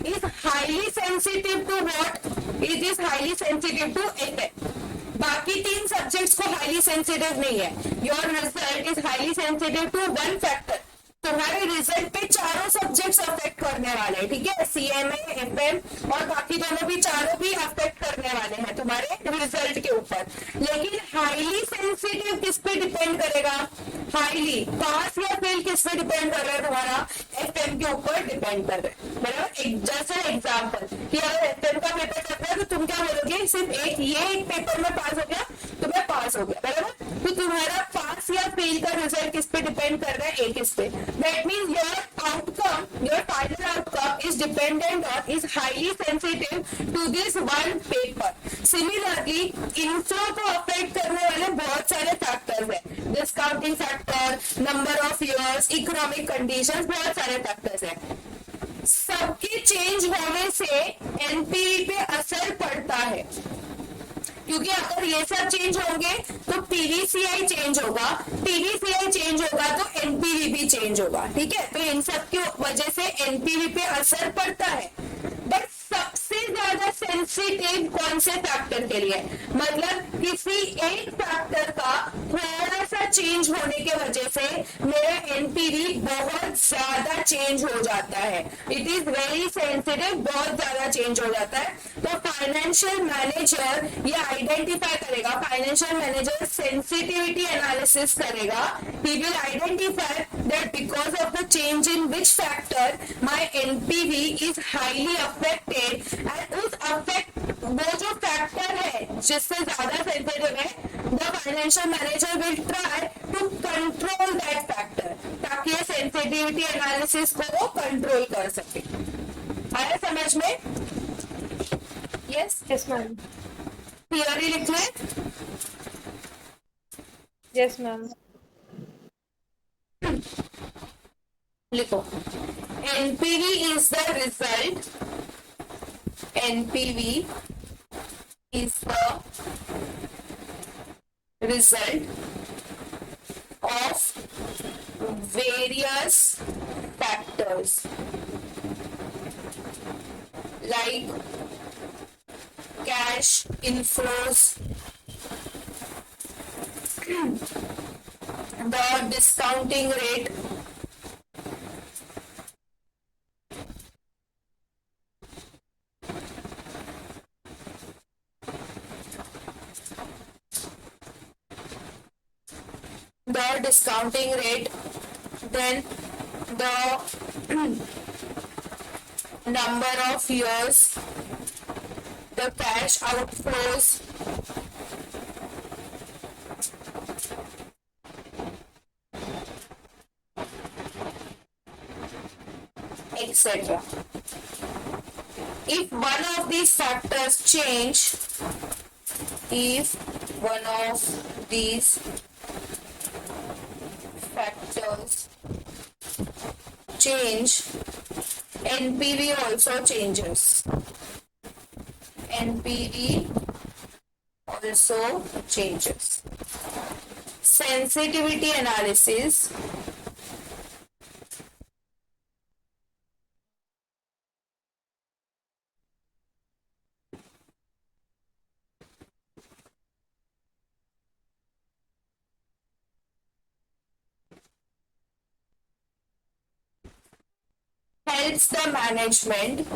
is highly sensitive to what, it is highly sensitive to FM. बाकी 3 सब्जेक्ट्स को हाईली सेंसिटिव नहीं है। Your result is highly sensitive to one factor. तुम्हारे रिजल्ट पे चारों सब्जेक्ट्स अफेक्ट करने वाले हैं, ठीक है, सीएमए, एफएम और बाकी दोनों भी, चारों भी अफेक्ट करने वाले हैं तुम्हारे रिजल्ट के ऊपर। लेकिन हाईली सेंसिटिव किस पे डिपेंड करेगा, हाईली पास या फेल किस पे डिपेंड कर रहा है, तुम्हारा एफएम के ऊपर डिपेंड कर रहा है, बराबर। जैसे एग्जाम्पल कि अगर एफएम का पेपर चल रहा है तो तुम क्या बोलोगे, सिर्फ एक पेपर में पास हो गया तो मैं पास हो गया, बराबर। तो तुम्हारा पास या फेल का रिजल्ट किस पे डिपेंड कर रहा है, एक इस पे। That means your final outcome is dependent on, is highly sensitive to this one paper. Similarly, inflow को affect करने वाले बहुत सारे फैक्टर्स हैं, discounting factor, number of years, economic conditions, बहुत सारे फैक्टर्स हैं। सबके चेंज होने से एनपीवी पे असर पड़ता है, क्योंकि अगर ये सब चेंज होंगे तो पीवीसीआई चेंज होगा, पीवीसीआई चेंज होगा तो एनपीवी भी चेंज होगा, ठीक है। तो इन सब की वजह से एनपीवी पे असर पड़ता है। बट सबसे ज्यादा सेंसिटिव कौन से फैक्टर के लिए, मतलब किसी एक फैक्टर का थोड़ा सा चेंज होने की वजह से मेरा एनपीवी बहुत ज्यादा चेंज हो जाता है, इट इज वेरी सेंसिटिव, बहुत ज्यादा चेंज हो जाता है। तो फाइनेंशियल मैनेजर ये आइडेंटिफाई करेगा, फाइनेंशियल मैनेजर सेंसिटिविटी एनालिसिस करेगा, he will identify that because of the change in which factor my NPV is highly affected, and उस अफेक्ट वो जो फैक्टर है जिससे ज्यादा सेंसिटिव है, the financial manager will try to control that factor, ताकि ये सेंसिटिविटी एनालिसिस को वो कंट्रोल कर सके। आया समझ में? Yes ma'am। थियरी लिख ले। Yes ma'am। लिखो, NPV is the result, NPV is the result of various factors like cash inflows, the discounting rate, the discounting rate, then the number of years, the cash outflows, etc. If one of these factors change, if one of these factors change, NPV also changes. NPV also changes. Sensitivity analysis. Helps the management,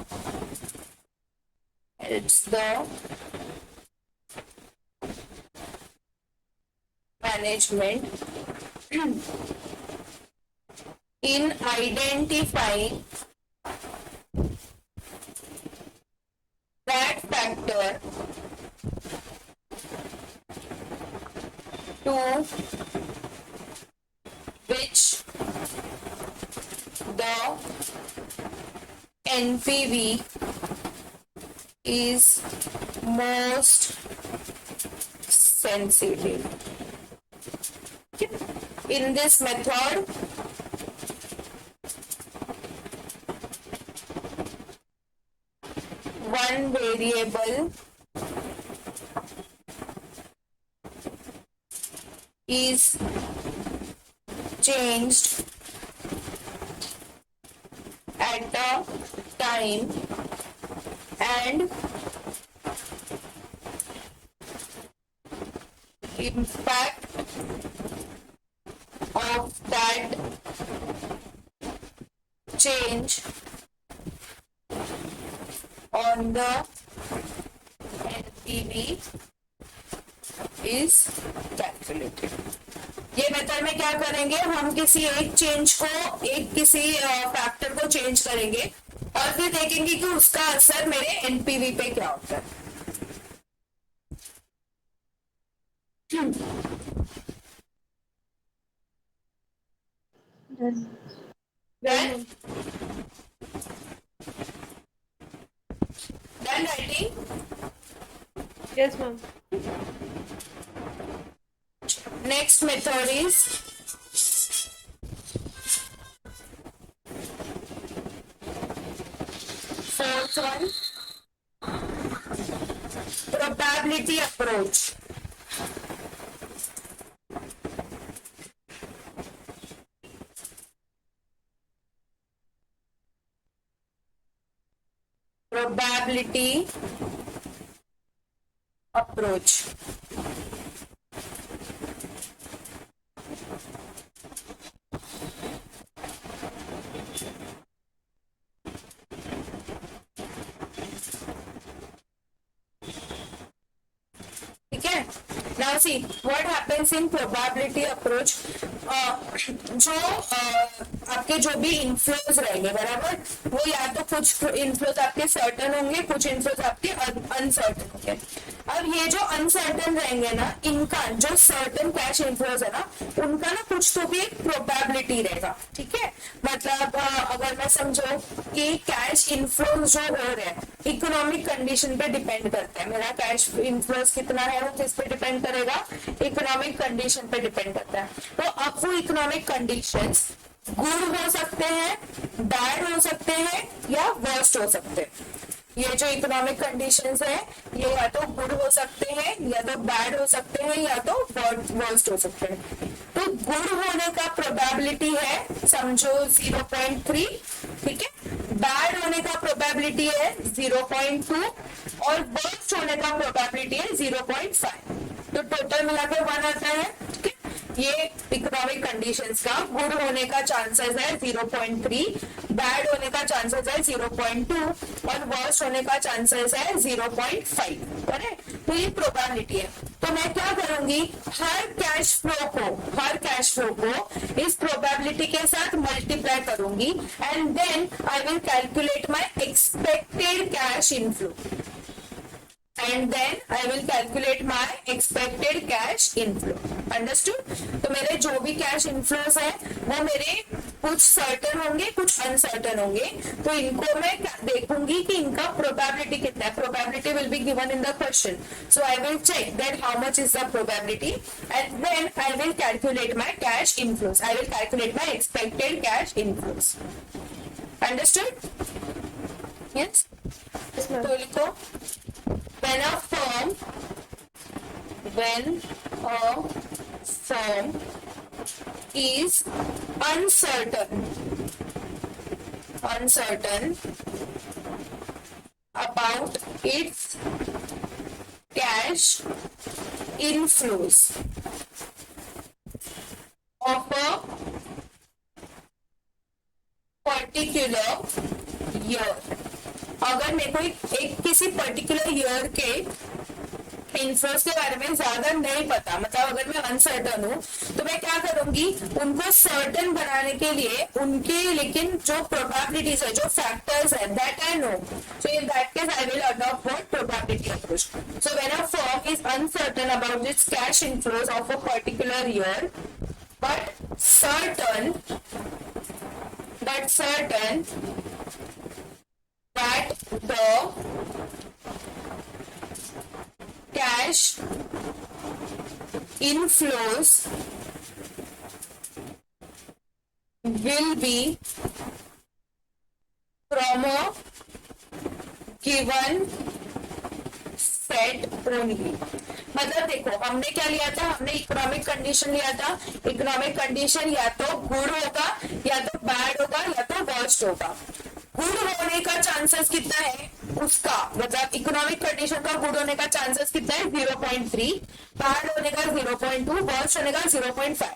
in identifying that factor to which the NPV is most sensitive. In this method, one variable is changed at a time and impact of that change on the NPV is calculated. ये मेथड में क्या करेंगे, हम किसी एक चेंज को, एक किसी फैक्टर को चेंज करेंगे और फिर देखेंगे कि उसका असर मेरे एनपीवी पे क्या होता है. Done writing? Yes, ma'am. Next method is fourth one, probability approach. Probability approach. ठीक है. Now see what happens in probability approach. जो आपके जो भी इन्फ्लोज रहेंगे, बराबर, वो या तो कुछ इन्फ्लोज आपके सर्टन होंगे, कुछ इन्फ्लोज आपके अनसर्टन होंगे. अब ये जो अनसर्टन रहेंगे ना, इनका जो सर्टन कैश इन्फ्लोज है ना, उनका ना कुछ तो भी एक प्रोबेबिलिटी रहेगा. ठीक है. मतलब अगर मैं समझो कि कैश इन्फ्लोज जो हो रहे हैं इकोनॉमिक कंडीशन पे डिपेंड करते हैं. मेरा कैश इन्फ्लोज कितना है वो किस पे डिपेंड करेगा, इकोनॉमिक कंडीशन पे डिपेंड करता है. तो अब वो इकोनॉमिक कंडीशंस गुड हो सकते हैं, बैड हो सकते हैं या वर्स्ट हो सकते हैं. ये जो इकोनॉमिक कंडीशंस है ये या तो गुड हो सकते हैं, या तो बैड हो सकते हैं, या तो वर्स्ट हो सकते हैं. तो गुड होने का प्रोबेबिलिटी है समझो 0.3. ठीक है. बैड होने का प्रोबेबिलिटी है 0.2 और वर्स्ट होने का प्रोबेबिलिटी है 0.5. तो टोटल मिलाकर 1 आता है. ठीक है. ये इकोनॉमिक कंडीशंस का गुड होने का चांसेस है 0.3, बैड होने का चांसेस है 0.2 और वर्स्ट होने का चांसेस है 0.5। करेक्ट? तो ये प्रोबेबिलिटी है। तो मैं क्या करूंगी, हर कैश फ्लो को इस प्रोबेबिलिटी के साथ मल्टीप्लाई करूंगी and then I will calculate my expected cash inflow and then I will calculate my expected cash inflow. Understood? तो मेरे जो भी कैश इनफ्लोस है वो मेरे कुछ सर्टन होंगे, कुछ अनसर्टन होंगे। तो इनको मैं देखूंगी कि इनका प्रोबेबिलिटी कितना है। Probability will be given in the question, so I will check that how much is the probability and then I will calculate my cash inflows. I will calculate my expected cash inflows. Understood? Yes. तो लिखो, when a firm is uncertain about its cash inflows of a particular year, अगर मेरे को एक किसी पर्टिकुलर ईयर के इन्फ्लोस के बारे में ज्यादा नहीं पता, मतलब अगर मैं अनसर्टन हूँ, तो मैं क्या करूंगी, उनको सर्टन बनाने के लिए उनके लेकिन जो प्रोबेबिलिटीज है, जो फैक्टर्स है, that I know, so in that case I will adopt what probability approach. So when a firm is uncertain about it's cash inflows of a particular year but certain that the cash inflows will be from a given set only। मतलब देखो, हमने क्या लिया था, हमने इकोनॉमिक कंडीशन लिया था। इकोनॉमिक कंडीशन या तो गुड होगा, या तो बैड होगा, या तो वर्स्ट होगा। गुड होने का चांसेस कितना है उसका, मतलब इकोनॉमिक कंडीशन का गुड होने का चांसेस कितना है 0.3, बैड होने का 0.2, वर्स्ट होने का 0.5।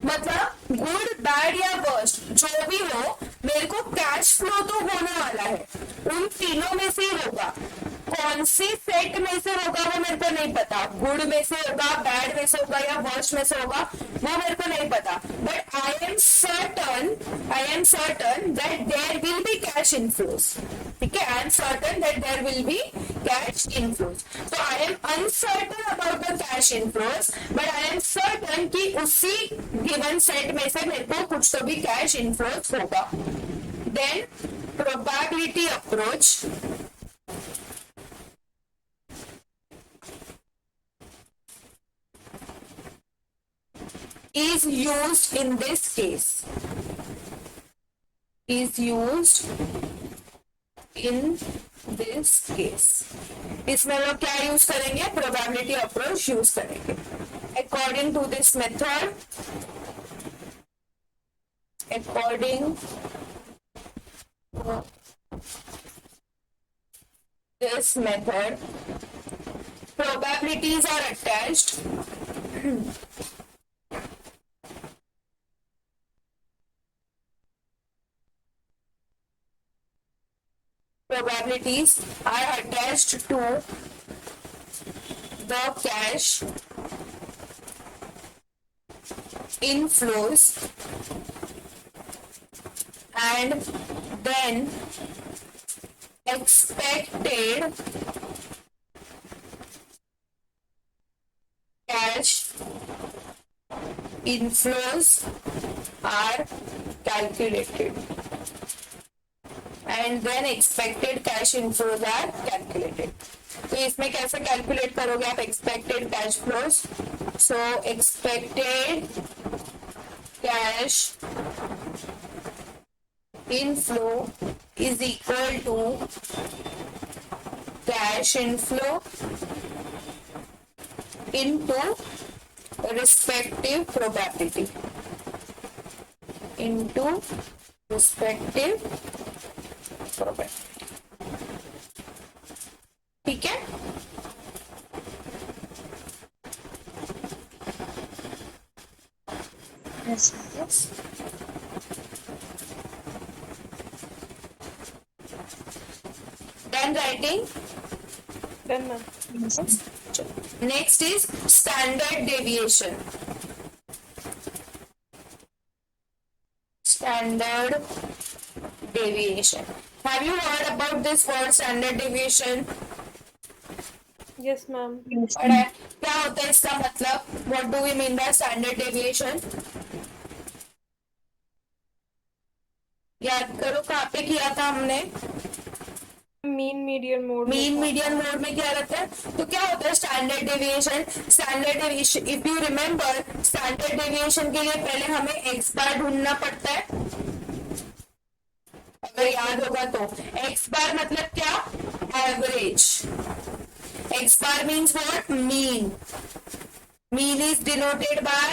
मतलब गुड, बैड या वर्स्ट जो भी हो, मेरे को कैश फ्लो तो होने वाला है, उन तीनों में से होगा। कौन सी सेट में से होगा वो मेरे को नहीं पता, गुड में से होगा, बैड में से होगा या वर्स्ट में से होगा, वो मेरे को नहीं पता। But I am certain that there will be cash inflows. ठीक है, I am certain that there will be cash inflows. तो I am uncertain about the cash inflows, but I am certain कि उसी गिवन सेट में से मेरे को कुछ तो भी कैश इनफ्लोस होगा। Then probability approach is used in this case, इसमें लोग क्या यूज करेंगे, प्रोबेबिलिटी अप्रोच यूज करेंगे। According to this method, probabilities are attached to the cash inflows and then expected cash inflows are calculated, and then expected cash inflows are calculated। तो इसमें कैसे कैलकुलेट करोगे आप expected cash flows? So expected cash inflow is equal to cash inflow into respective probability, into respective probability. ठीक है, Yes. Yes. Then writing. Done, ma'am. Yes. Next is standard deviation. Standard deviation. Have you heard about this word standard deviation? Yes, ma'am. Yes. पढ़ा है? क्या होता है इसका मतलब? What do we mean by standard deviation? याद करो कहाँ पे किया था हमने? Mean median mode mean median mode में क्या रहता है? तो क्या होता है standard deviation? Standard deviation, if you remember, standard deviation के लिए पहले हमें एक्स बार ढूंढना पड़ता है, अगर याद होगा तो। एक्स बार मतलब क्या? Average. X bar means what? Mean. Mean is denoted by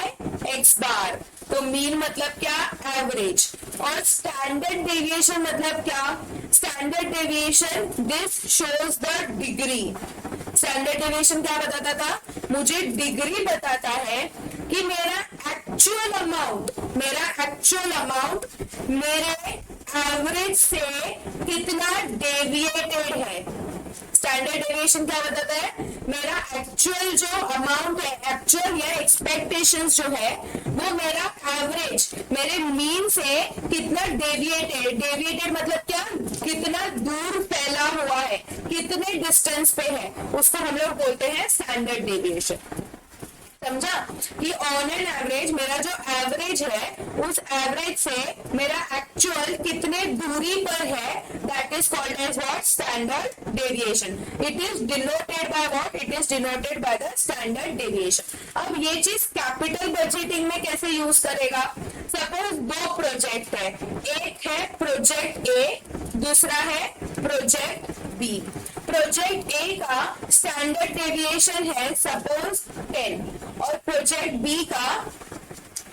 X bar. तो मीन मतलब क्या? एवरेज। और स्टैंडर्ड डेविएशन मतलब क्या? Standard deviation this shows the degree. Standard deviation क्या बताता था? मुझे डिग्री बताता है कि मेरा एक्चुअल अमाउंट मेरे एवरेज से कितना डेविएटेड है। स्टैंडर्ड डेविएशन क्या बताता है? मेरा एक्चुअल जो अमाउंट है, एक्चुअल या एक्सपेक्टेशंस जो है, वो मेरा एवरेज, मेरे मीन से कितना डेविएटेड मतलब क्या? कितना दूर फैला हुआ है, कितने डिस्टेंस पे है, उसको हम लोग बोलते हैं स्टैंडर्ड डेविएशन। समझा कि ऑन एन एवरेज मेरा जो एवरेज है, उस एवरेज से मेरा एक्चुअल कितने दूरी पर है, that is called as what? Standard deviation. It is denoted by what? It is denoted by the standard deviation. अब ये चीज कैपिटल बजटिंग में कैसे यूज करेगा? सपोज दो प्रोजेक्ट है, एक है प्रोजेक्ट ए, दूसरा है प्रोजेक्ट बी। प्रोजेक्ट ए का स्टैंडर्ड डेविएशन है सपोज 10 और प्रोजेक्ट बी का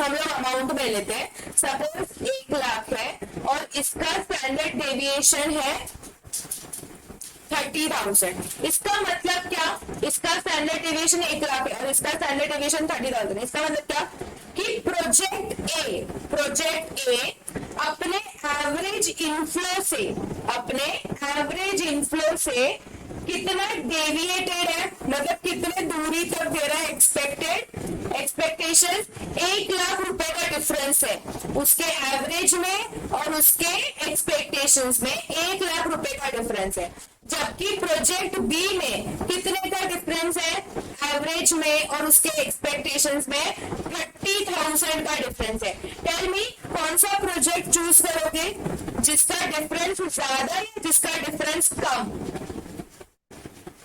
हम लोग अमाउंट में लेते हैं, सपोज 1 लाख है और इसका स्टैंडर्ड डेविएशन है 30,000। इसका मतलब क्या? इसका स्टैंडर्ड डेविएशन 1 लाख है और इसका स्टैंडर्ड डेविएशन 30,000। इसका मतलब क्या कि प्रोजेक्ट ए अपने एवरेज इनफ्लो से कितना डेविएटेड है, मतलब कितने दूरी तक दे रहा है एक्सपेक्टेशन? 1 लाख रुपए का डिफरेंस है उसके एवरेज में और उसके एक्सपेक्टेशंस में। 1 लाख रुपए का डिफरेंस है। जबकि प्रोजेक्ट बी में कितने का डिफरेंस है एवरेज में और उसके एक्सपेक्टेशंस में? 30,000 का डिफरेंस है। टेल मी, कौन सा प्रोजेक्ट चूज करोगे? जिसका डिफरेंस ज्यादा या जिसका डिफरेंस कम?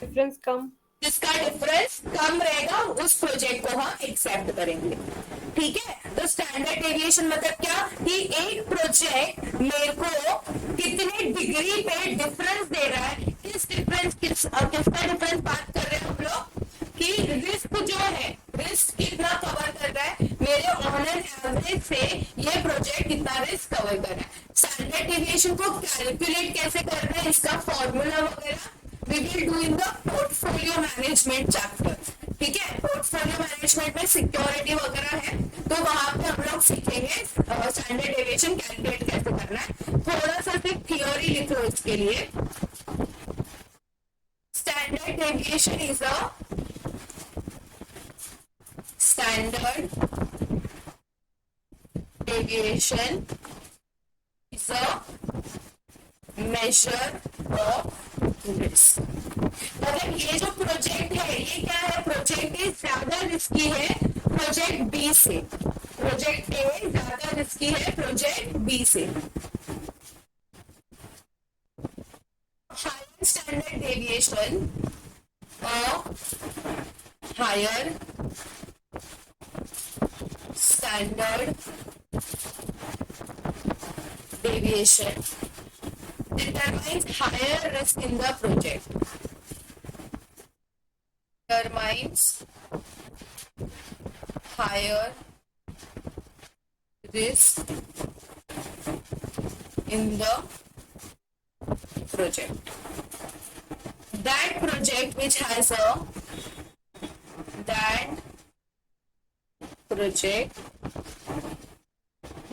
डिफरेंस कम। जिसका डिफरेंस कम रहेगा उस प्रोजेक्ट को हम एक्सेप्ट करेंगे। ठीक है, तो स्टैंडर्ड डेविएशन मतलब क्या कि एक प्रोजेक्ट मेरे को कितने डिग्री पे डिफरेंस दे रहा है। किसका डिफरेंस बात कर रहे हैं हम लोग कि रिस्क जो है, रिस्क कितना कवर कर रहा है मेरे ऑन एन एवरेज से, ये प्रोजेक्ट कितना रिस्क कवर कर रहा है। स्टैंडर्ड डेविएशन को कैलकुलेट कैसे करना है, इसका फॉर्मूला वगैरह we will do in the portfolio management chapter। ठीक है, पोर्टफोलियो मैनेजमेंट में सिक्योरिटी वगैरह है, तो वहां पे हम लोग सीखेंगे स्टैंडर्ड डेविएशन कैलकुलेट कैसे करना है। थोड़ा सा सिर्फ थियोरी लिख लो इसके लिए। Standard deviation is a measure of risk. मतलब ये जो प्रोजेक्ट है, ये क्या है? प्रोजेक्ट ए ज्यादा रिस्की है प्रोजेक्ट बी से। प्रोजेक्ट ए ज्यादा रिस्की है प्रोजेक्ट बी से। Higher standard deviation higher standard deviation determines higher risk in the project. Determines higher risk in the project. That project which has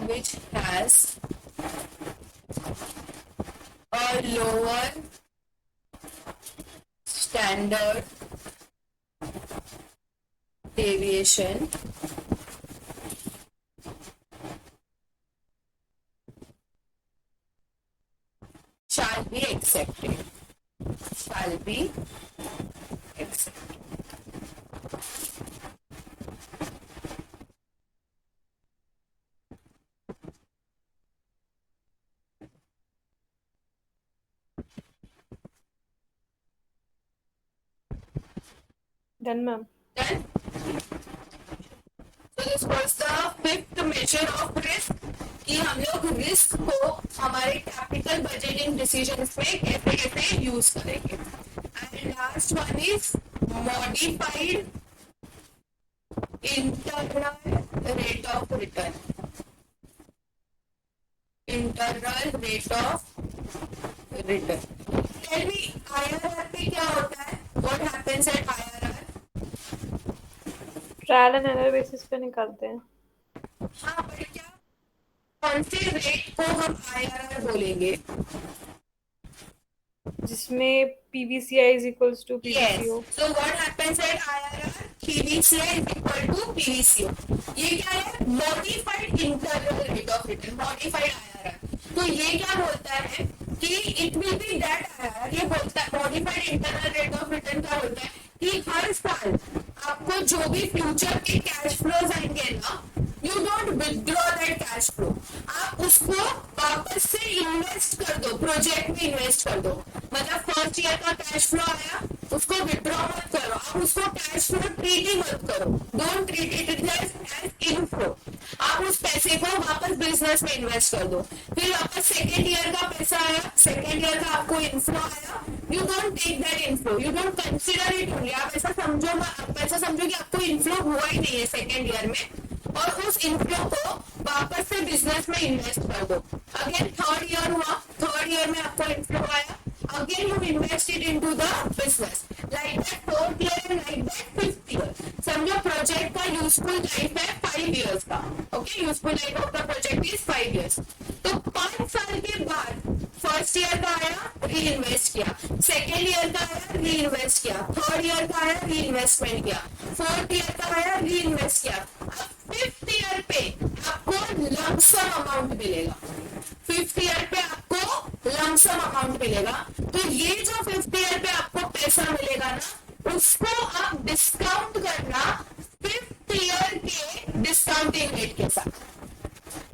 which has a lower standard deviation shall be accepted. Shall be accepted. Done, ma'am. Done? So this was the fifth measure of risk कि हम लोग रिस्क को हमारे कैपिटल बजटिंग डिसीजंस में कैसे कैसे यूज करेंगे. And last one is modified internal rate of return. Internal rate of return. Tell me IRR पे क्या होता है? What happens at IRR? Trial and error basis पे निकालते हैं. हाँ, पर क्या कौन से रेट को हम IRR बोलेंगे? जिसमें PVCI is equals to Yes. PVCO. So what happens at IRR? PVCI is equal to PVCO. ये क्या है? Modified internal rate of return. Modified IRR. तो ये क्या बोलता है कि it will be that IRR. ये बोलता है modified internal rate of return क्या बोलता है कि हर साल आपको जो भी फ्यूचर के कैश फ्लोज आएंगे ना, you don't withdraw that cash flow. आप उसको वापस से इन्वेस्ट कर दो, प्रोजेक्ट में इन्वेस्ट कर दो. मतलब फर्स्ट ईयर का कैश फ्लो आया, उसको विथड्रॉ मत करो. आप उसको कैश फ्लो ट्रीट ही मत करो. Don't treat it as inflow. आप उस पैसे को वापस बिजनेस में इन्वेस्ट कर दो. फिर वापस सेकेंड ईयर का पैसा आया, सेकेंड ईयर का आपको इनफ्लो आया, you don't take that inflow, you don't consider it only. आप ऐसा समझो कि आपको इनफ्लो हुआ ही नहीं है सेकेंड ईयर में, और उस इनफ्लो को वापस से बिजनेस में इन्वेस्ट कर दो. अगेन थर्ड ईयर हुआ, थर्ड ईयर में आपको इनफ्लो आया, again you invest it into the business. Like that fourth year and like that fifth year. समझो प्रोजेक्ट का यूजफुल लाइफ है 5 इयर्स का. Okay, useful life of the project is 5 years. तो 5 साल के बाद फर्स्ट ईयर का आया, री इन्वेस्ट किया. सेकेंड ईयर का आया, री इन्वेस्ट किया. थर्ड ईयर का आया, री इन्वेस्टमेंट किया. फोर्थ ईयर का आया, री इन्वेस्ट किया. फिफ्थ ईयर पे आपको लमसम अमाउंट मिलेगा. फिफ्थ ईयर पे आपको लमसम अमाउंट मिलेगा. तो ये जो फिफ्थ ईयर पे आपको पैसा मिलेगा ना, उसको आप डिस्काउंट करना फिफ्थ ईयर के डिस्काउंटिंग रेट के साथ.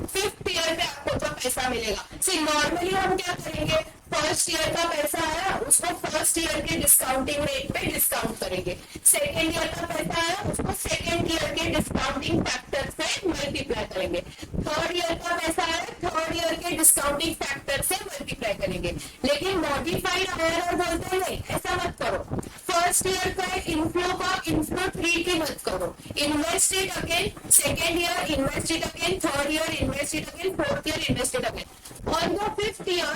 फिफ्थ ईयर पे आपको जो पैसा मिलेगा, सी नॉर्मली हम क्या करेंगे, फर्स्ट ईयर का पैसा आया, उसको फर्स्ट ईयर के डिस्काउंटिंग रेट पे डिस्काउंट करेंगे. सेकेंड ईयर का पैसा आया, उसको सेकेंड ईयर के डिस्काउंटिंग फैक्टर से मल्टीप्लाई करेंगे. थर्ड ईयर का पैसा आया, थर्ड ईयर के डिस्काउंटिंग फैक्टर से मल्टीप्लाई करेंगे. लेकिन मॉडिफाइड IRR बोलते हैं नहीं, ऐसा मत करो. फर्स्ट ईयर का इनफ्लो का इनफ्लो ट्रीट ही मत करो. Invest it again, second year invest it again, third year invest it again, fourth year invest it again. On the fifth year,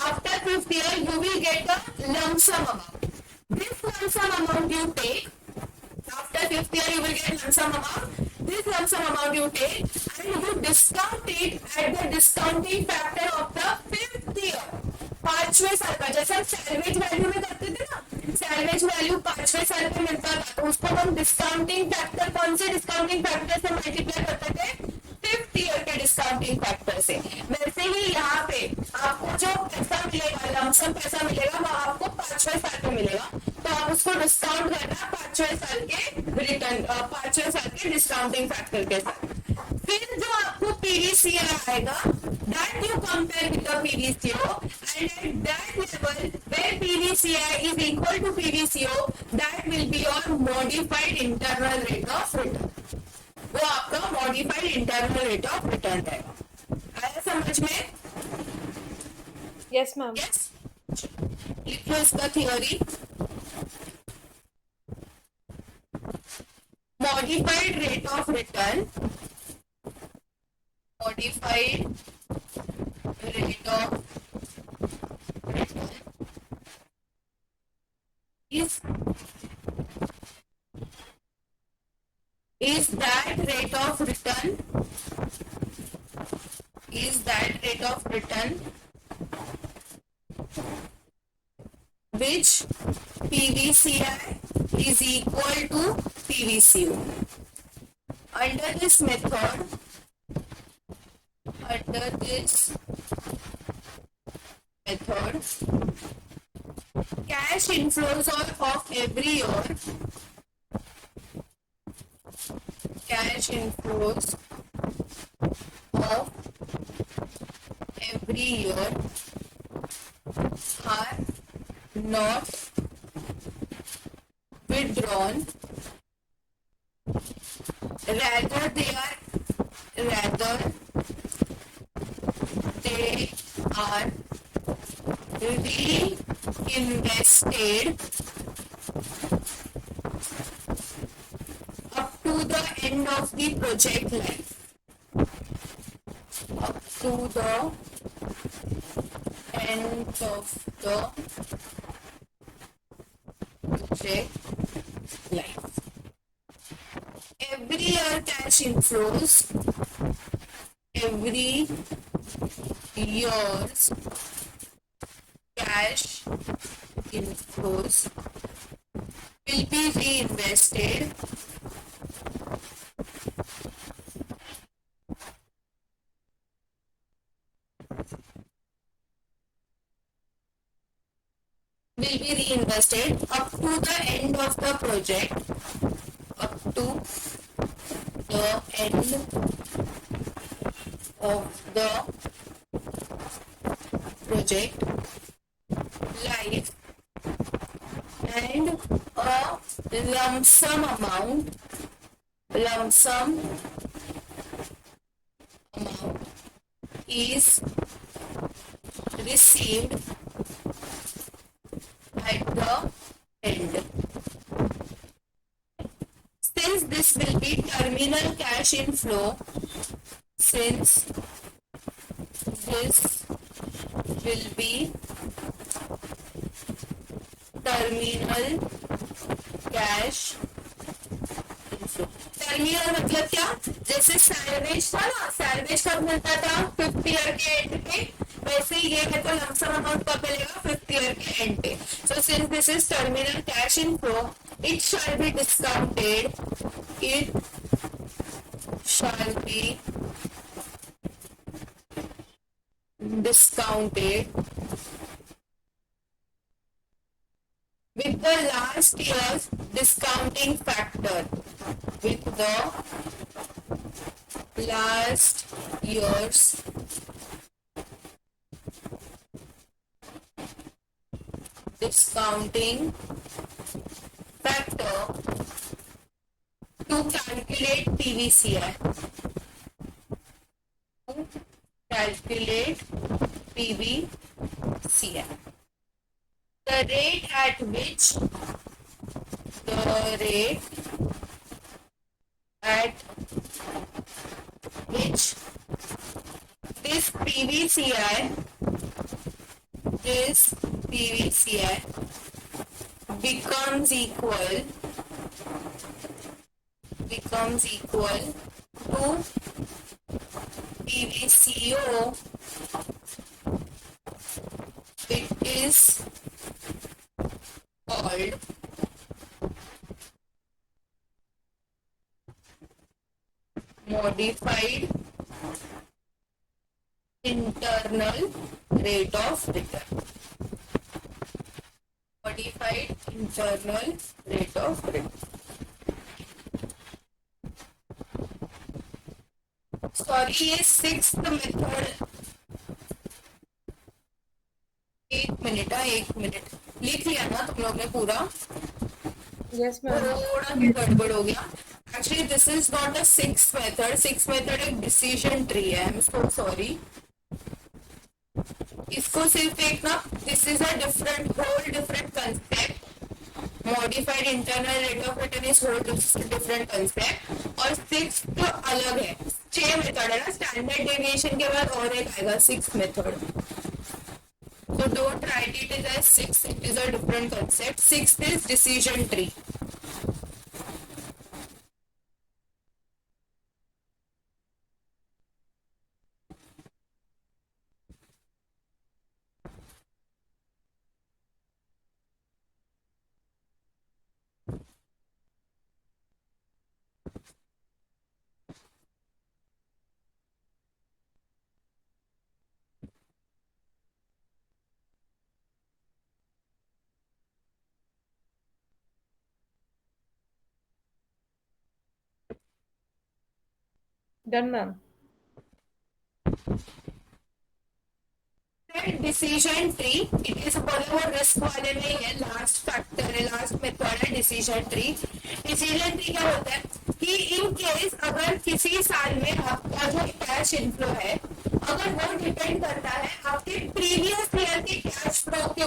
after fifth year, you will get a lump sum amount. This lump sum amount you take, after fifth year you will get lump sum amount. This lump sum amount you take and you discount it at the discounting factor of the fifth year. 5वें साल का, जैसे हम सैलवेज वैल्यू में करते थे ना, सैलवेज वैल्यू 5वें साल पे मिलता था, तो उसको हम डिस्काउंटिंग फैक्टर, कौन से डिस्काउंटिंग फैक्टर से मल्टीप्लाई करते थे, फिफ्थ ईयर के डिस्काउंटिंग फैक्टर से. वैसे ही यहाँ पे आपको जो पैसा मिलेगा, लमसम पैसा मिलेगा, वो आपको 5वें साल पे मिलेगा. तो आप उसको डिस्काउंट करना 5वें साल के रिटर्न, 5वें साल के डिस्काउंटिंग फैक्टर के साथ. फिर जो आपको PDCA आएगा, that you compare with the PDCO, and at that level where PDCA is equal to PDCO, that will be your modified internal rate of return. वो आपका modified internal rate of return रहेगा. आया समझ में? Yes, ma'am. यस. लिखो इसका theory. Modified rate of return, modified rate of return is that rate of return is that rate of return which PVCI is equal to PVCU. Under this method, cash inflows of every year, cash inflows of every year are not withdrawn, rather they are reinvested up to the end of the project life. Up to the end of the project life. Every year cash inflows, every year's cash inflows will be reinvested up to the end of the project, up to the end of the project life, and a lump sum amount is received at the end. Since this will be terminal cash inflow, terminal मतलब क्या, जैसे सैलवेज था ना, सैलवेज कब मिलता था 5th ईयर के एंड पे, वैसे ही ये है तो लमसम अमाउंट कब मिलेगा 5th ईयर के एंड पे. So since this is terminal cash inflow, it shall be discounted with the last year's discounting factor, with the last year's discounting factor to calculate PVCI. The rate at which this PVCI becomes equal to PVCO, it is called modified internal rate of return. Modified internal rate of return. Sorry, ये 6th मेथड, एक मिनट लिख लिया ना तुम लोग ने पूरा? Yes, ma'am. थोड़ा गड़बड़ हो गया. Actually, this is not a 6th method. 6th method एक decision tree है. I'm so sorry. इसको सिर्फ एक ना, this is a whole different concept. Modified internal rate of return is whole different concept. और 6th अलग है. 6 मेथड है ना, स्टैंडर्ड डेविएशन के बाद और एक आएगा 6th method. So don't write it as 6. It is a different concept. 6th is decision tree. Done, ma'am. Decision tree it is बोले वो रिस्क वाले में ही है, लास्ट फैक्टर है, लास्ट मेथड है डिसीजन ट्री। डिसीजन ट्री क्या होता है कि इन केस अगर किसी साल में आपका जो कैश इनफ्लो है अगर वो डिपेंड करता है आपके प्रीवियस ईयर के कैश फ्लो के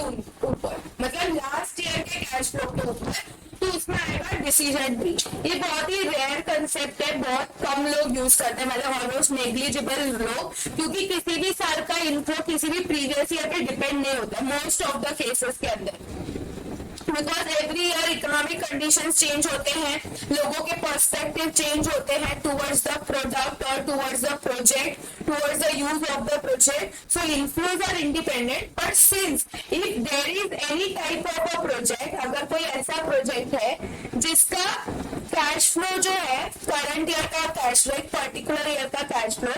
ऊपर, मतलब लास्ट ईयर के कैश फ्लो के ऊपर, तो उसमें आएगा डिसीजन ट्री। ये बहुत ही रेयर कंसेप्ट है, बहुत कम लोग यूज करते हैं, मतलब ऑलमोस्ट नेग्लिजिबल लोग, क्योंकि किसी भी साल का इनफ्लो किसी भी प्रीवियस ईयर पे डिपेंड नहीं होता मोस्ट ऑफ द केसेस के अंदर, because every year economic conditions change होते हैं, लोगों के पर्सपेक्टिव चेंज होते हैं टुवर्ड्स द प्रोडक्ट और towards the project, towards the use of the project. So inflows are independent, but since if there is any type of a project, अगर कोई ऐसा प्रोजेक्ट है जिसका कैश फ्लो जो है करंट ईयर का कैश फ्लो, एक पर्टिकुलर ईयर का कैश फ्लो,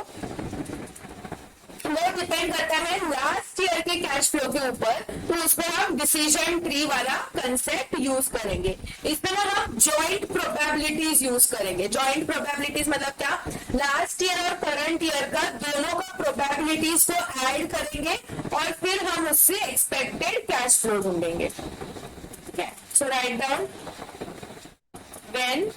वो डिपेंड करता है लास्ट ईयर के कैश फ्लो के ऊपर, तो उसमें हम डिसीजन ट्री वाला कंसेप्ट यूज करेंगे। इसमें ना हम जॉइंट प्रोबेबिलिटीज यूज करेंगे। जॉइंट प्रोबेबिलिटीज मतलब क्या, लास्ट ईयर और करंट ईयर का दोनों का प्रोबेबिलिटीज को ऐड करेंगे और फिर हम उससे एक्सपेक्टेड कैश फ्लो ढूंढेंगे। ठीक है, so right down when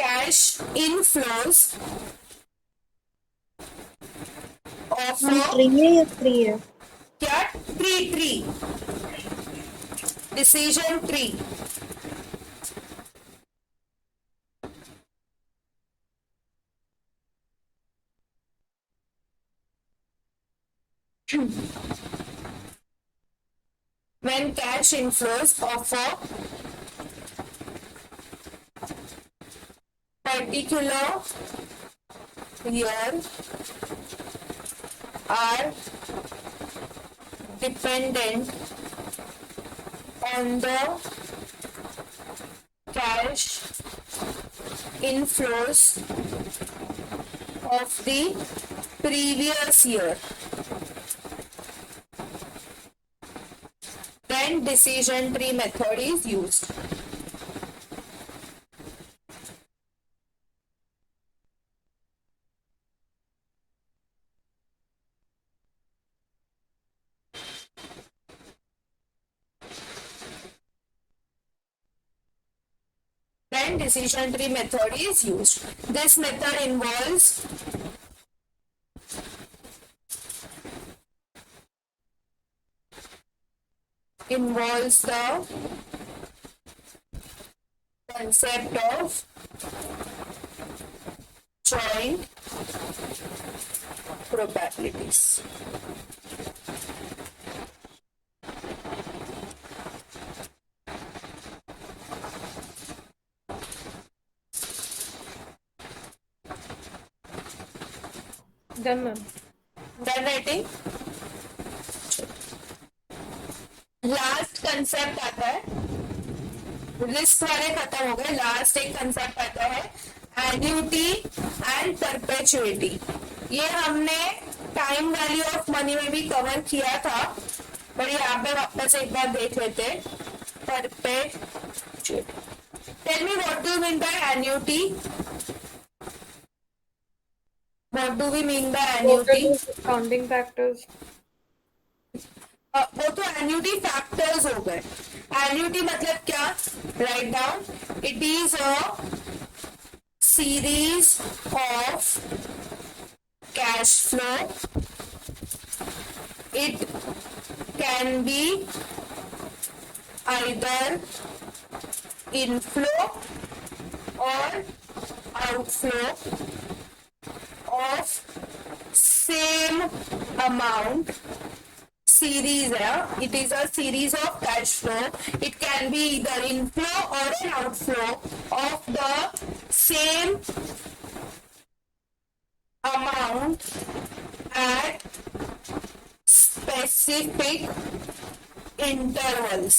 cash inflows of tree है या थ्री है? क्या tree decision tree. when cash inflows of a particular year are dependent on the cash inflows of the previous year, then decision tree method is used. Decision tree method is used. This method involves the concept of joint probabilities. Done, ma'am. Done writing? Last concept आता है, रिस्क वाले खत्म हो गए, लास्ट एक कंसेप्ट आता है एन्युटी एंड परपेचुइटी। ये हमने टाइम वैल्यू ऑफ मनी में भी कवर किया था, बट यहाँ पे वापस एक बार देख लेते। Perpetuity, tell me what do you mean by annuity? What do we mean by annuity? Counting factors. वो तो एन्युटी फैक्टर्स हो गए। एन्युटी मतलब क्या? Write down, it is a series of cash flow, it can be either inflow और outflow of same amount. Series है, it is a series of cash flow. It can be either inflow or an outflow of the same amount at specific intervals.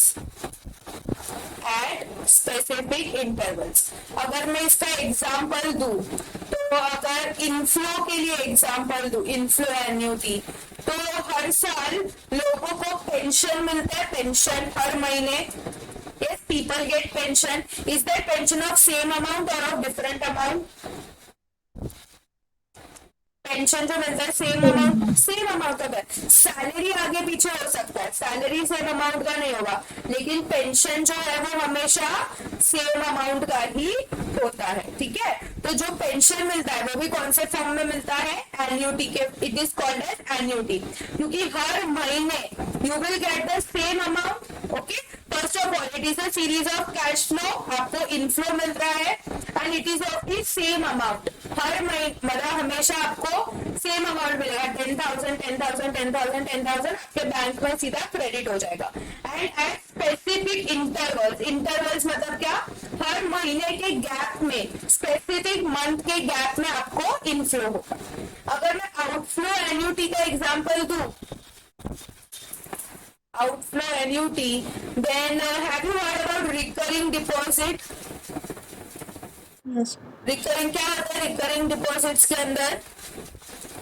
At specific intervals. अगर मैं इसका एग्जाम्पल दूं, तो अगर इनफ्लो के लिए एग्जाम्पल दूं, इनफ्लो एन्युटी, तो हर साल लोगों को पेंशन मिलता है, पेंशन हर महीने, people get pension, is that pension of same amount or of different amount? Pension जो मिलता है सेम अमाउंट का है। सैलरी आगे पीछे हो सकता है, सैलरी सेम अमाउंट का नहीं होगा, लेकिन पेंशन जो है वो हमेशा सेम अमाउंट का ही होता है। ठीक है, तो जो पेंशन मिलता है वो भी कौन से फॉर्म में मिलता है? एन्युटी के, it is called as annuity, क्योंकि हर महीने you will get the same amount. Okay, first of all it is a series of cash flow, आपको इनफ्लो मिल रहा है and it is of the same amount. हर महीने मतलब हमेशा आपको सेम अमाउंट मिलेगा, 10,000 10,000 10,000 10,000 आपके बैंक में सीधा क्रेडिट हो जाएगा। And at specific intervals, intervals मतलब क्या? हर महीने के गैप में, स्पेसिफिक मंथ के गैप में आपको इनफ्लो होगा। अगर मैं आउटफ्लो एन्युटी का एग्जांपल दूं, outflow annuity, then have you heard about recurring deposit? Yes. Recurring क्या होता है? रिकरिंग डिपॉजिट्स के अंदर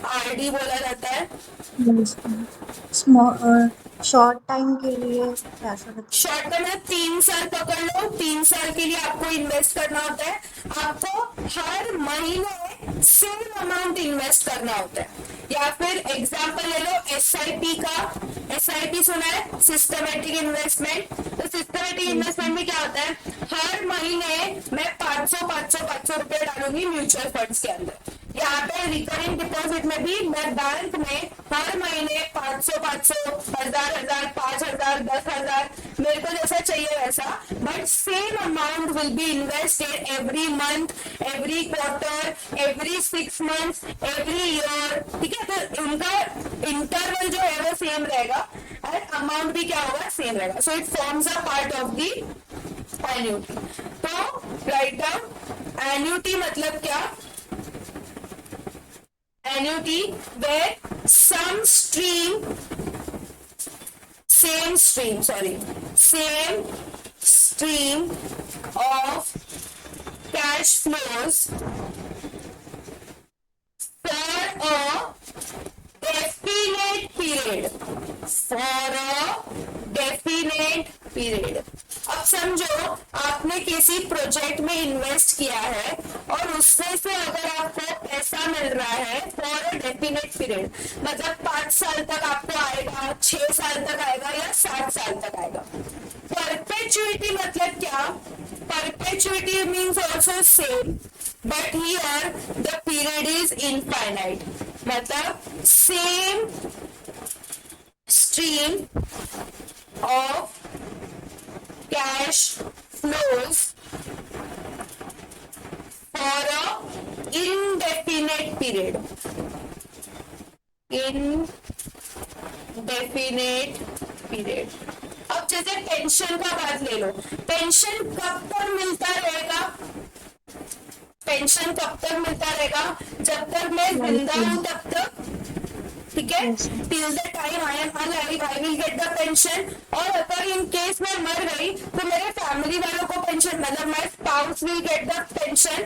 आरडी बोला जाता है। Yes. Small शॉर्ट टाइम के लिए पैसा रखते शॉर्ट टर्म में 3 साल पकड़ लो, 3 साल के लिए आपको इन्वेस्ट करना होता है, आपको हर महीने सेम अमाउंट इन्वेस्ट करना होता है। या फिर एग्जांपल ले लो एसआईपी का, एसआईपी सुना है? Systematic investment. तो सिस्टमेटिक इन्वेस्टमेंट में क्या होता है? हर महीने मैं 500 रुपए डालूंगी म्यूचुअल फंड्स के अंदर। यहाँ पे रिकरिंग डिपॉजिट में भी मैं बैंक में हर महीने 500 1000 5000 10,000 मेरे को जैसा चाहिए वैसा, but same amount will be invested every month, every quarter, every 6 months, every year. ठीक है, तो उनका इंटरवल जो है वो सेम रहेगा एंड अमाउंट भी क्या होगा? सेम रहेगा। So it forms a part of the annuity. तो राइट डाउन, एन्युटी मतलब क्या? Annuity where same stream of cash flows for a definite period। अब समझो आपने किसी प्रोजेक्ट में इन्वेस्ट किया है और उसमें से अगर आपको पैसा मिल रहा है फॉर अ डेफिनेट पीरियड, मतलब 5 साल तक आपको आएगा, 6 साल तक आएगा या 7 साल तक आएगा। परपेचुइटी मतलब क्या? Perpetuity means also same, but here the period is infinite, मतलब same stream of cash flows for a indefinite period। अब जैसे पेंशन का बात ले लो, पेंशन कब तक मिलता रहेगा? पेंशन कब तक मिलता रहेगा? जब तक मैं जिंदा हूं तब तक। ठीक है, till the time I am alive I will get the pension. और अगर इन केस मैं मर गई तो मेरे फैमिली वालों को पेंशन, मतलब my spouse will get the pension.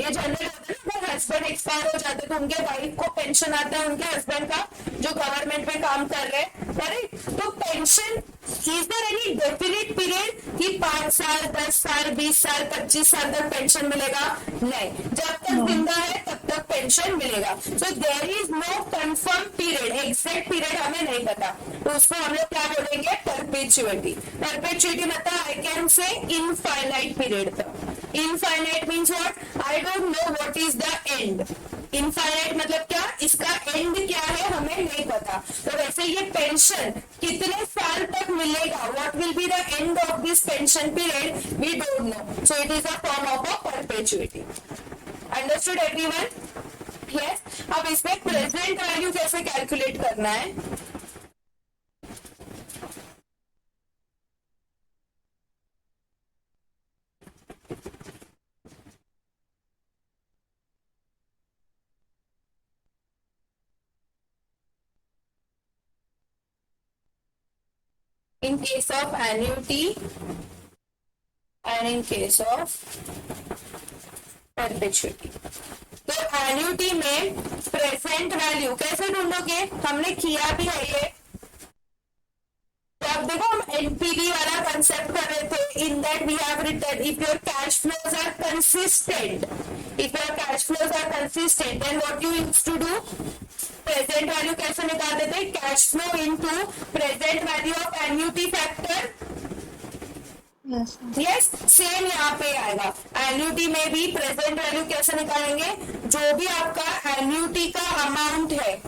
ये जनरल होता है ना, अगर हस्बैंड एक्सपायर हो जाते तो उनके वाइफ को पेंशन आता है उनके हस्बैंड का जो गवर्नमेंट में काम कर रहे हैं। राइट, तो pension is there any definite period कि 5 साल 10 साल 20 साल 25 साल तक पेंशन मिलेगा? नहीं, जब तक जिंदा है तब तक पेंशन मिलेगा। So there is no confirm period, exact period हमें नहीं पता, तो उसको हम लोग क्या बोलेंगे? परपेचुइटी। परपेचुइटी मतलब I can say infinite period तक। Infinite means what? I don't know what is the end. Infinite मतलब क्या? इसका एंड क्या है हमें नहीं पता। तो वैसे ये पेंशन कितने साल तक मिलेगा, what will be the end of this pension period, we don't know. So it is a form of a perpetuity. Understood everyone? Yes. अब इसमें प्रेजेंट वैल्यू कैसे कैलकुलेट करना है? In case of annuity and in case of perpetuity, तो एन्युटी में प्रेजेंट वैल्यू कैसे ढूंढोगे? हमने किया भी है ये। तो अब देखो हम एनपीवी वाला कंसेप्ट कर रहे थे. In that we have written if your cash flows are consistent, if your cash flows are consistent then what you use to do, present value कैसे निकाल देते हैं, cash flow into present value of annuity factor. Yes. Yes, same यहाँ पे आएगा. एन्युटी में भी प्रेजेंट वैल्यू कैसे निकालेंगे, जो भी आपका एन्युटी का अमाउंट है,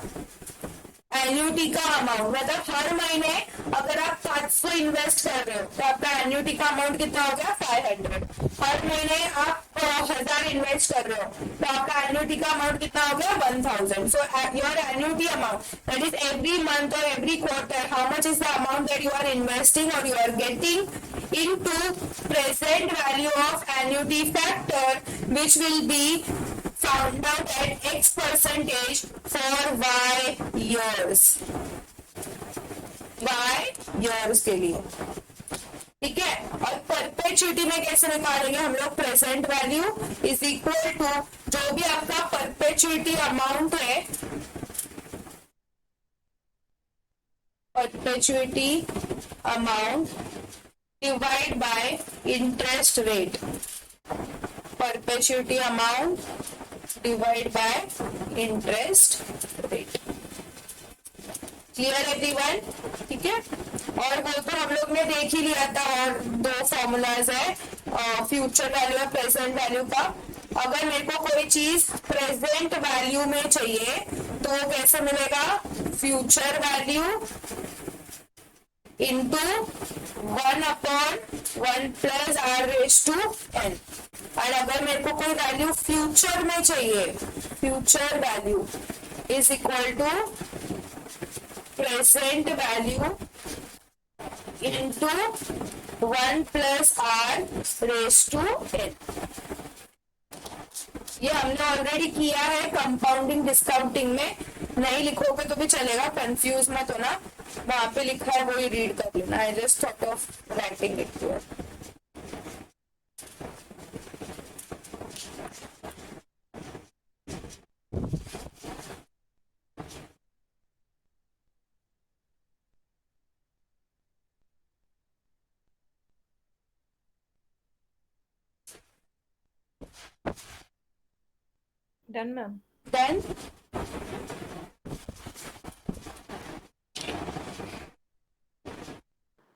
एन्युटी का अमाउंट मतलब हर महीने अगर आप 700 इन्वेस्ट कर रहे हो तो आपका एन्युटी का अमाउंट कितना हो गया 500. हर महीने आप 1000 इन्वेस्ट कर रहे हो तो आपका एन्युटी का अमाउंट कितना हो गया 1000. So your annuity amount that is every month और every quarter how much is the amount that you are investing और you are getting into present value of annuity factor which will be found out at X percentage for Y years. Y years के लिए, ठीक है. और परपेचुइटी में कैसे निकालेंगे हम लोग, present value is equal to जो भी आपका परपेचुइटी अमाउंट है, perpetuity amount divide by interest rate. Perpetuity amount divide by interest rate. Clear everyone? ठीक है. और वो तो हम लोग ने देख ही लिया था. और दो फॉर्मूलाज है फ्यूचर वैल्यू और प्रेजेंट वैल्यू का. अगर मेरे को कोई चीज प्रेजेंट वैल्यू में चाहिए तो कैसे मिलेगा, future value into 1/1 plus r raised to n. और अगर मेरे को कोई वैल्यू फ्यूचर में चाहिए, future value is equal to present value into 1 plus r raised to n. ये हमने ऑलरेडी किया है कंपाउंडिंग डिस्काउंटिंग में. नहीं लिखोगे तो भी चलेगा, कंफ्यूज मत होना. वहां पे लिखा है वही रीड कर लेना. I just thought of writing it here. Done, ma'am. Then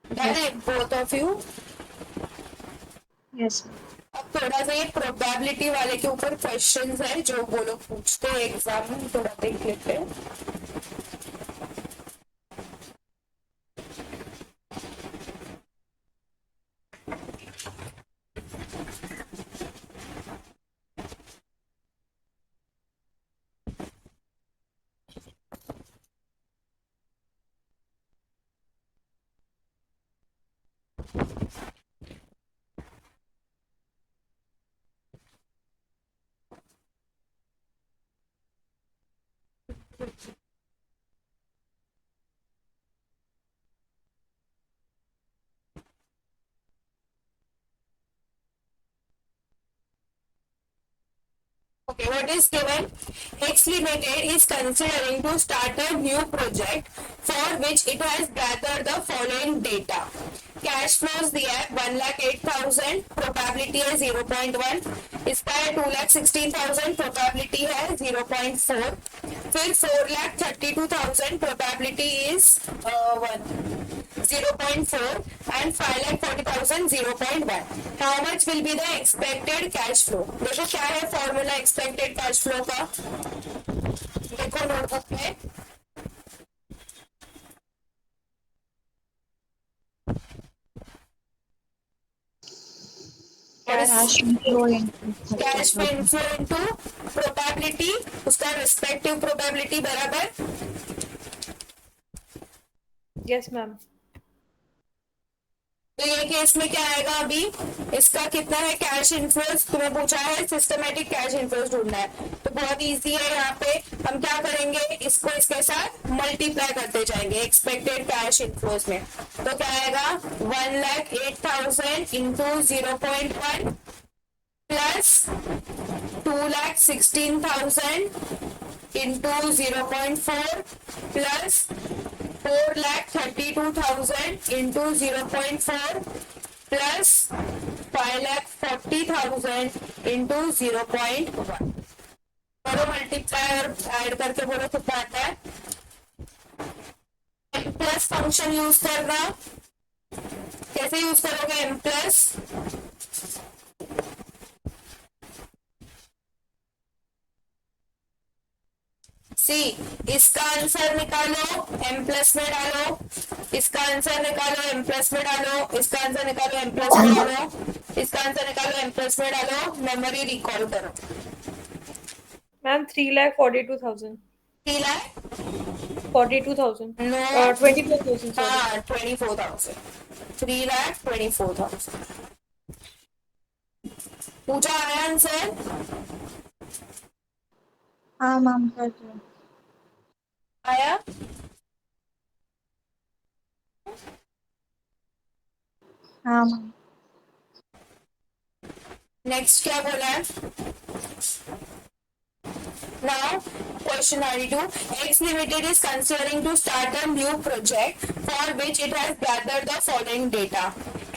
done it, both of you. Yes. अब थोड़ा सा ये प्रोबेबिलिटी वाले के ऊपर क्वेश्चंस है जो वो लोग पूछते हैं एग्जाम में, थोड़ा देख लेते हैं. Okay, what is given? X Limited is considering to start a new project for which it has gathered the following data. Cash flows दिया है 1,08,000, प्रोबेबिलिटी है 0.1. इसका है 2,16,000, प्रोबेबिलिटी है 0.4. फिर 4,32,000, probability is 0.4 and 5,40,000 0.1. How much will be the expected cash flow? देखो क्या है फॉर्मूला एक्सपेक्टेड कैश फ्लो का, देखो नोटबुक में. Cash inflow into cash inflow into probability, उसका रिस्पेक्टिव प्रोबेबिलिटी बराबर. Yes, ma'am. तो ये केस में क्या आएगा, अभी इसका कितना है कैश इनफ्लोज, तुम्हें पूछा है सिस्टमेटिक कैश इनफ्लोज ढूंढना है. तो बहुत इजी है, यहाँ पे हम क्या करेंगे, इसको इसके साथ मल्टीप्लाई करते जाएंगे एक्सपेक्टेड कैश इनफ्लोज में. तो क्या आएगा 1,08,000 into 0.1 plus 2,16,000 into 0.4 plus 4,32,000 into 0.4 plus 5,40,000 into 0.1. करो मल्टीप्लाई और ऐड करके बोलो कितना आता है. एम प्लस फंक्शन यूज करना. कैसे यूज करोगे एम प्लस? सी, इसका आंसर निकालो, एम प्लस में डालो. इसका आंसर निकालो, एम प्लस में डालो. इसका आंसर निकालो, एम प्लस में डालो. इसका आंसर निकालो, एम प्लस में डालो. मेमोरी रिकॉल करो. Ma'am, 3,42,000. 3 लाख 42,000. नो 24,000. Sorry. हाँ 24,000. 3,24,000. पूछा आया आंसर? हाँ मैम कर दो. आया? हाँ मैम. नेक्स्ट क्या बोला है? Now, question 92. X Limited is considering to start a new project for which it has gathered the following data.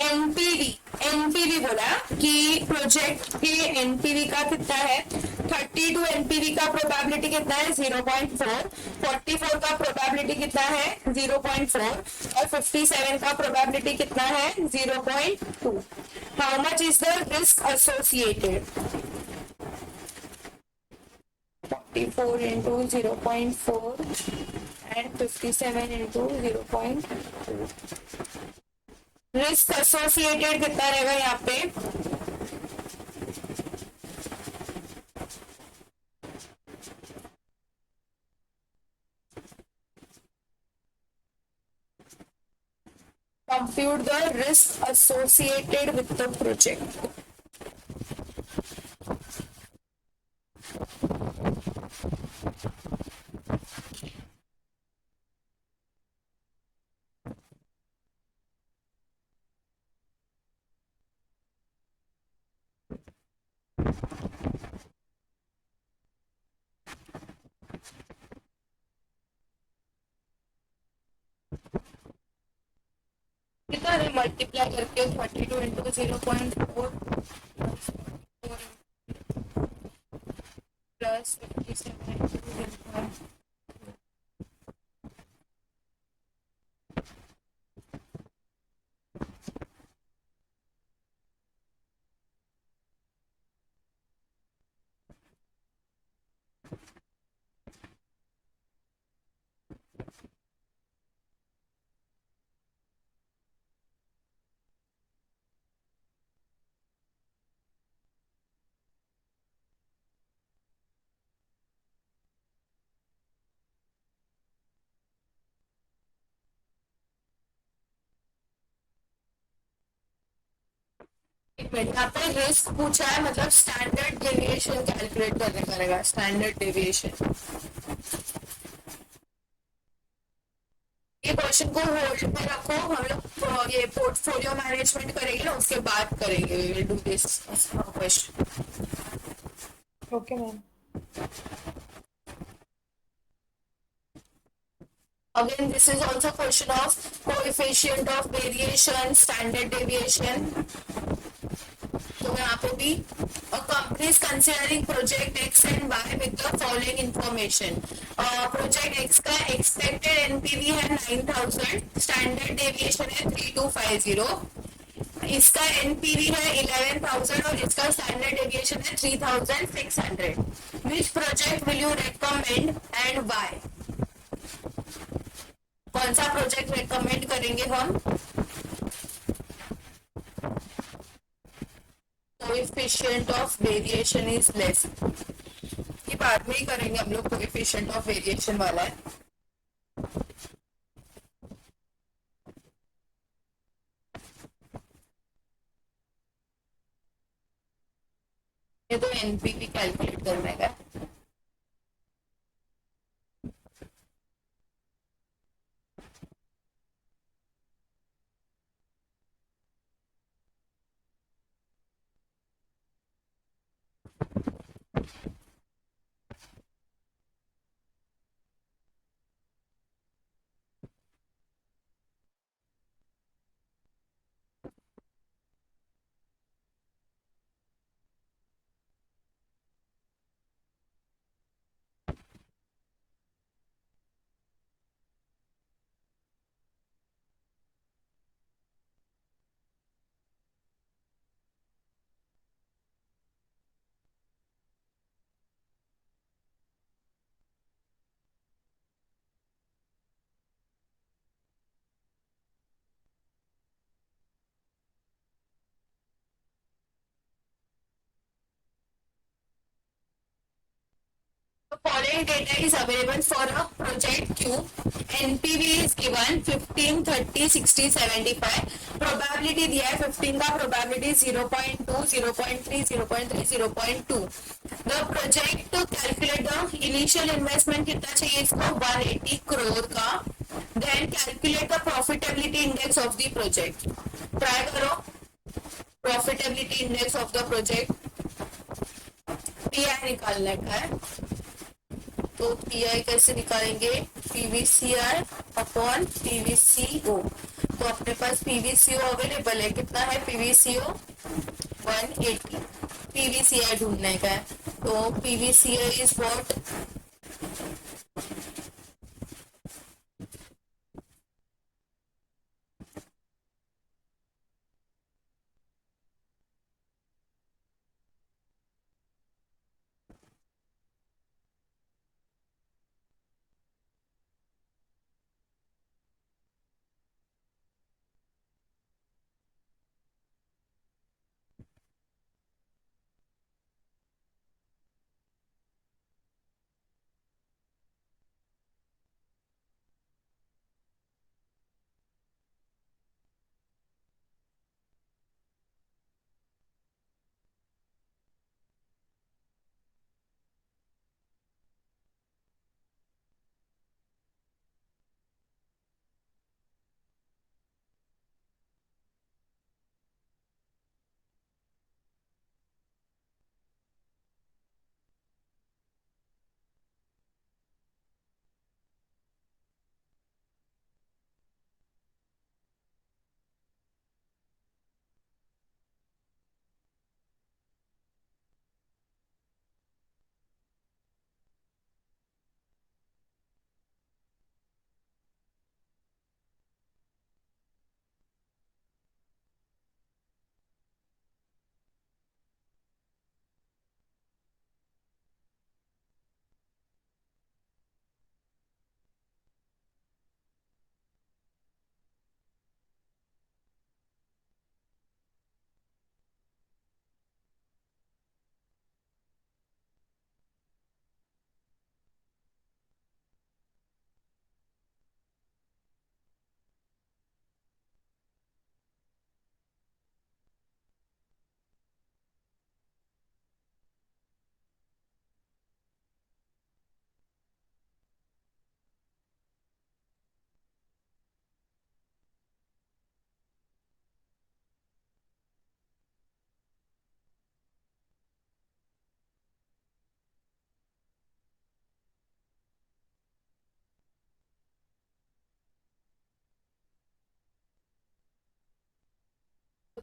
NPV बोला कि प्रोजेक्ट के NPV का कितना है. 32 NPV का प्रोबेबिलिटी कितना है? 0.4. 44 का प्रोबेबिलिटी कितना है? 0.4. और 57 का प्रोबेबिलिटी कितना है? 0.2. How much is the risk associated? 44 into 0.4 and 57 into 0.2. Risk associated कितना रहेगा यहाँ पे? Compute the risk associated with the project. कितना है मल्टीप्लाई करके 32 into 0.4 plus 57 into 0.2. एक मिनट, यहाँ पे रिस्क पूछा है, मतलब स्टैंडर्ड डेविएशन कैलकुलेट करने का रहेगा. Standard deviation. ये क्वेश्चन को होल्ड पे रखो, हम लोग ये पोर्टफोलियो मैनेजमेंट करेंगे ना, उसके बाद करेंगे. We will do this question. Okay, ma'am. Again, this is also question of coefficient of variation, standard deviation. तो यहाँ पे भी a company is considering project X and Y with the following information. Project X का expected NPV है 9,000, standard deviation है 3,250. इसका NPV है 11,000 और इसका standard deviation है 3,600. Which project will you recommend and why? कौन सा प्रोजेक्ट रेकमेंड करेंगे हम? Coefficient of variation is less. ये बाद में ही करेंगे हम लोग. कोएफिशिएंट ऑफ वेरिएशन वाला है. ये तो एनपीवी कैलकुलेट करने का. following data is available for a project Q. NPV is given 15, 30, 60, 75. Probability दिया है 15 का probability 0.2, 0.3, 0.3, 0.2. The project to calculate the initial investment कितना चाहिए इसको 180 crore का. Then calculate the profitability index of the project. Try करो profitability index of the project. PI निकालने का है. तो पीआई कैसे निकालेंगे? पीवीसीआर अपॉन पीवीसीओ. तो अपने पास पीवीसीओ अवेलेबल है. कितना है पीवीसीओ? 180. पीवीसीआर ढूंढने का है. तो पीवीसीआर इज व्हाट?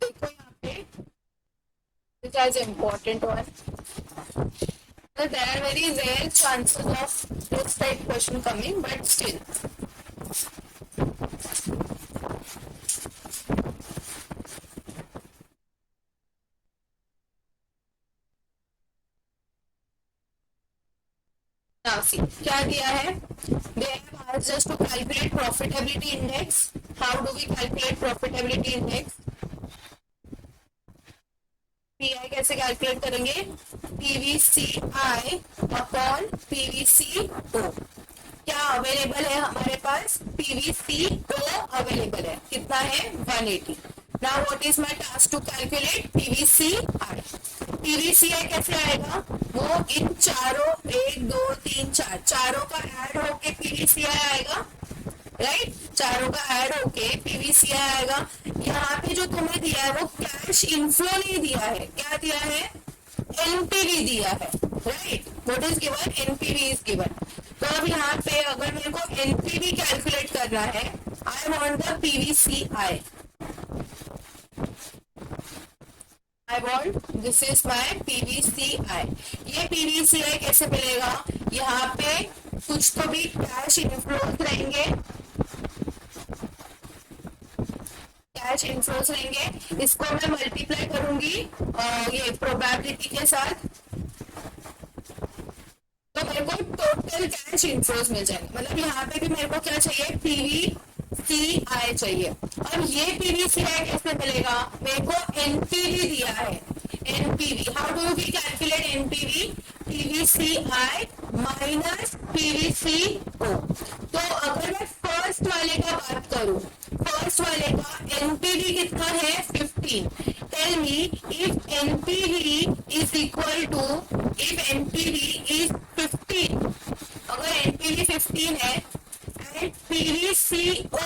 देखो यहाँ पे which is important one. So there are very rare chances of this type question coming, but still. Now see, क्या दिया है? They have asked us to calculate profitability index. How do we calculate profitability index? PI कैसे कैलकुलेट करेंगे? PVCI upon PVCO. क्या अवेलेबल है हमारे पास? पीवीसीओ अवेलेबल है. कितना है? 180. Now what is my task to calculate PVCI. PVCI कैसे आएगा? वो इन चारों 1 2 3 4 चारों का ऐड होके पीवीसीआई आएगा. राइट, चारों का ऐड होके पीवीसीआई आएगा. यहाँ पे जो तुम्हें दिया है वो कैश इनफ्लो नहीं दिया है. क्या दिया है? एनपीवी दिया है. Right, what is given? NPV is given. तो अब यहाँ पे अगर मेरे को एनपीवी कैलकुलेट करना है, I want the PVCI. I want, this is my PVCI. ये पीवीसीआई कैसे मिलेगा? यहाँ पे कुछ तो भी कैश इनफ्लोज रहेंगे. कैश इनफ्लोज रहेंगे. इसको मैं मल्टीप्लाई करूंगी ये प्रोबेबिलिटी के साथ, तो मेरे को टोटल कैश इनफ्लोज मिल जाएंगे. मतलब यहाँ पे भी मेरे को क्या चाहिए? पीवीसीआई चाहिए. अब ये पीवीसीआई कैसे मिलेगा? मेरे को एनपीवी दिया है. NPV, how do we calculate NPV? PVCI minus PVCO। तो अगर मैं फर्स्ट वाले का बात करूं, फर्स्ट वाले का एनपीवी कितना है 15। Tell me if NPV is equal to, if NPV is 15, अगर एनपीवी 15 है एंड PVCO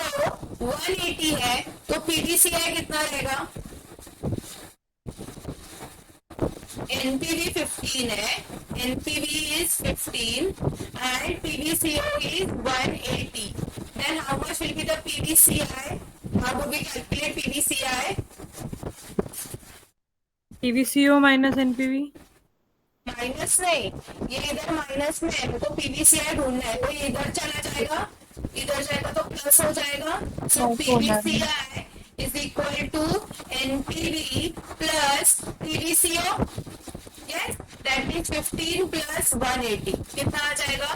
180 है तो PVCI कितना रहेगा? NPV 15 है, NPV is 15 and PVCO is 180. Then how much will be the PVCI? How do we calculate PVCI? PVCO minus NPV. Minus नहीं, ये इधर माइनस में है तो PVCI ढूंढना है, तो ये इधर चला जाएगा, इधर जाएगा तो प्लस हो जाएगा। सो PVCI is equal to NPV plus PVCO। Yes, that means 15 plus 180 कितना आ जाएगा?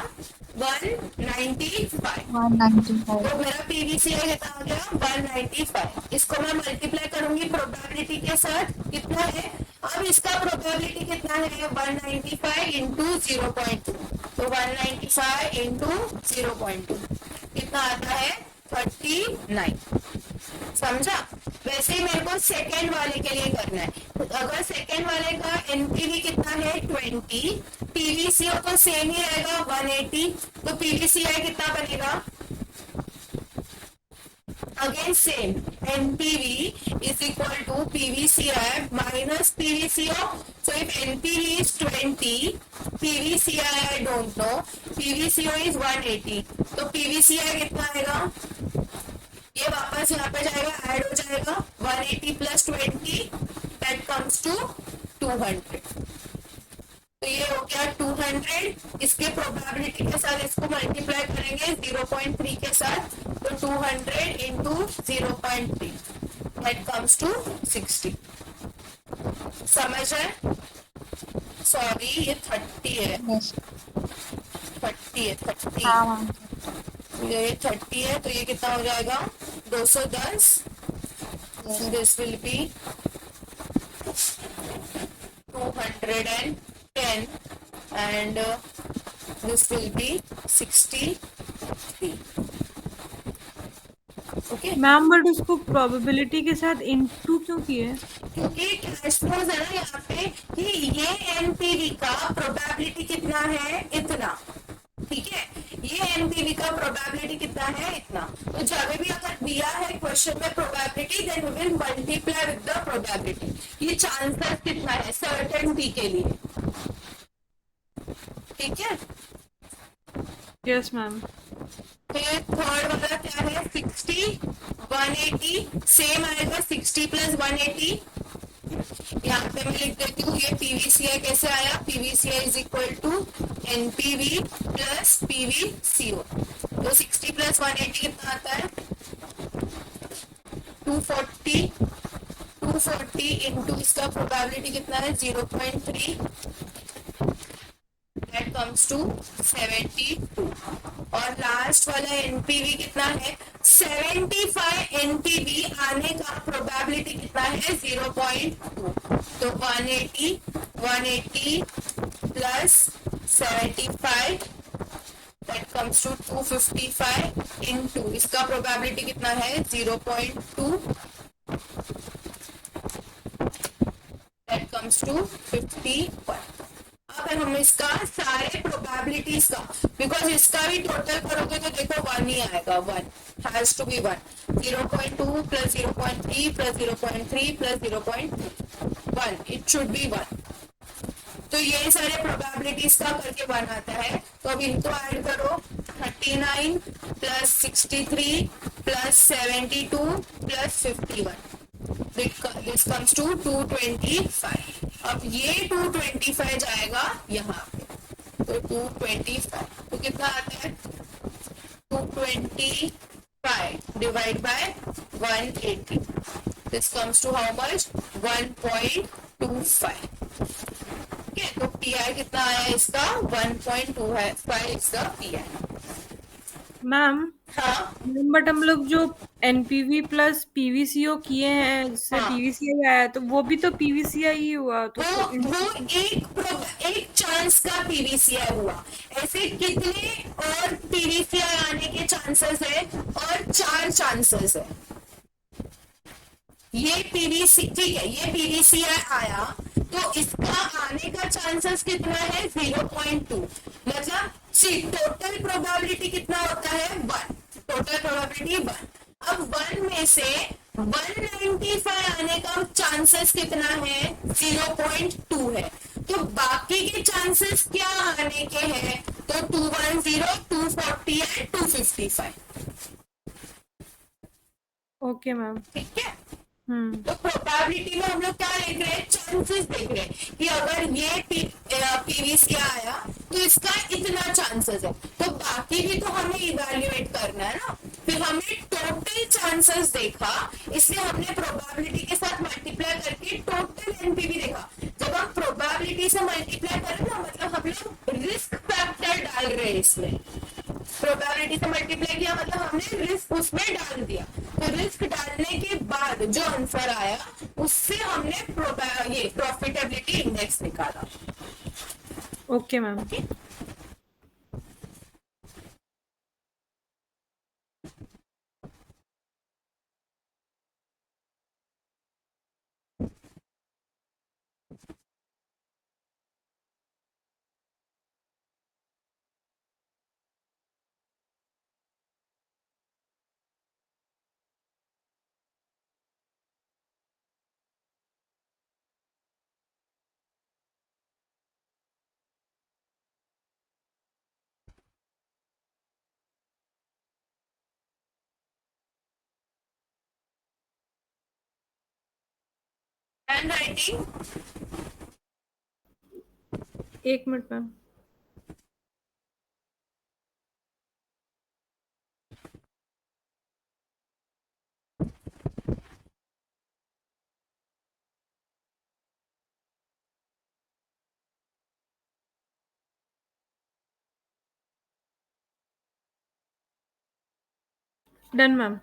195। 195। तो मेरा PVCI कितना आ गया? 195। इसको मैं मल्टीप्लाई करूंगी प्रोबेबिलिटी के साथ, कितना है? अब इसका प्रोबेबिलिटी कितना है? 195 इंटू 0.2। तो 195 इंटू 0.2 कितना आता है? 39। समझा? वैसे ही मेरे को सेकेंड वाले के लिए करना है। अगर सेकेंड वाले का एनपीवी कितना है 20, पीवीसीओ तो सेम ही रहेगा 180, तो पीवीसीआई कितना बनेगा? Again same, NPV is equal to PVCI minus PVCO. So if NPV is 20, PVCI I don't know, PVCO is 180, तो पीवीसीआई कितना आएगा? ये वापस यहाँ पे जाएगा, ऐड हो जाएगा 180 प्लस 20 दैट कम्स टू 200। तो ये हो गया 200। इसके प्रोबेबिलिटी के साथ इसको मल्टीप्लाई करेंगे 0.3 के साथ, तो 200 इंटू 0.3 दैट कम्स टू 60। समझ है? सॉरी ये 30 है, यस 30 है, 30। हाँ मैम। ये 30 है तो ये कितना हो जाएगा? 210। This will be 210 and this will be 63। Okay ma'am but उसको प्रोबेबिलिटी के साथ इनटू क्यों किए? क्योंकि कैश फ्लोज है ना यहाँ पे कि ये एनपीवी का प्रोबेबिलिटी कितना है? इतना। ठीक है, ये एनपीवी का प्रोबेबिलिटी कितना है? इतना। तो जब भी अगर दिया है क्वेश्चन में probability, then we will multiply with the probability. ये चांसेस कितना है सर्टेनिटी के लिए? ठीक है। Yes ma'am. फिर थर्ड वाला क्या है? 60 180 सेम आएगा, 60 प्लस 180। यहाँ पे मैं लिख देती हूँ ये पीवीसीआई कैसे आया? PVCI is equal to NPV plus PVCO. तो 60 प्लस 180 कितना आता है? 240। 240 इंटू इसका प्रोबेबिलिटी कितना है? 0.3 दैट कम्स टू 72। और लास्ट वाला एनपीवी कितना है? 75 एनपीवी आने का प्रोबेबिलिटी कितना है? 0.2। तो 180 plus 75 that comes to 255 into इसका प्रोबेबिलिटी कितना है? 0.2 दैट कम्स टू 51। अगर हम इसका सारे प्रोबेबिलिटीज का, बिकॉज इसका भी टोटल करोगे तो देखो 1 ही आएगा, 1 has to be 1। 0.2 plus 0.3 plus 0.3 plus 0.2 1, it should be 1। तो ये सारे प्रोबेबिलिटीज का करके 1 आता है। तो अब इनको ऐड करो, 39 plus 63 plus 72 plus 51, this comes to 225। अब ये 225 जाएगा यहाँ पे, तो 225 तो कितना आता है? 225 divide by 180, this comes to how much? 1.25। Okay, तो पीआई कितना आया इसका? 1.25 इसका पीआई। मैम हाँ बट हम लोग जो एनपीवी प्लस पीवीसीओ किए हैं, जिससे हाँ, पीवीसीआई आया, तो वो भी तो पीवीसीआई ही हुआ, तो वो उसको वो एक चांस का पीवीसीआई हुआ। ऐसे कितने और पीवीसीआई आने के चांसेस है? और 4 चांसेस है। ये पीवीसी, ठीक है, ये पीवीसीआई आया तो इसका आने का चांसेस कितना है? 0.2। मतलब सी टोटल प्रोबेबिलिटी कितना होता है? 1। Total probability 1। अब 1 में से 195 आने का चांसेस कितना है? 0.2 है। तो बाकी के चांसेस क्या आने के हैं? तो 210, 240 एंड 255। Okay ma'am. ठीक है, हम्म। तो प्रोबेबिलिटी में हम लोग क्या देख रहे हैं? चांसेस देख रहे हैं कि अगर ये पीवीसी आया तो इसका इतना चांसेस है। तो बाकी भी तो हमें इवेल्युएट करना है ना। फिर हमने टोटल चांसेस देखा, इसलिए हमने प्रोबेबिलिटी के साथ मल्टीप्लाई करके टोटल एनपीवी देखा। जब हम प्रोबेबिलिटी से मल्टीप्लाई करें ना, मतलब हम लोग रिस्क फैक्टर डाल रहे हैं इसमें। प्रोबेबिलिटी से मल्टीप्लाई किया मतलब हमने रिस्क उसमें डाल दिया। तो रिस्क डालने के बाद जो आंसर आया उससे हमने ये प्रॉफिटेबिलिटी इंडेक्स निकाला। Okay ma'am. Okay, handwriting. एक minute ma'am. Done ma'am.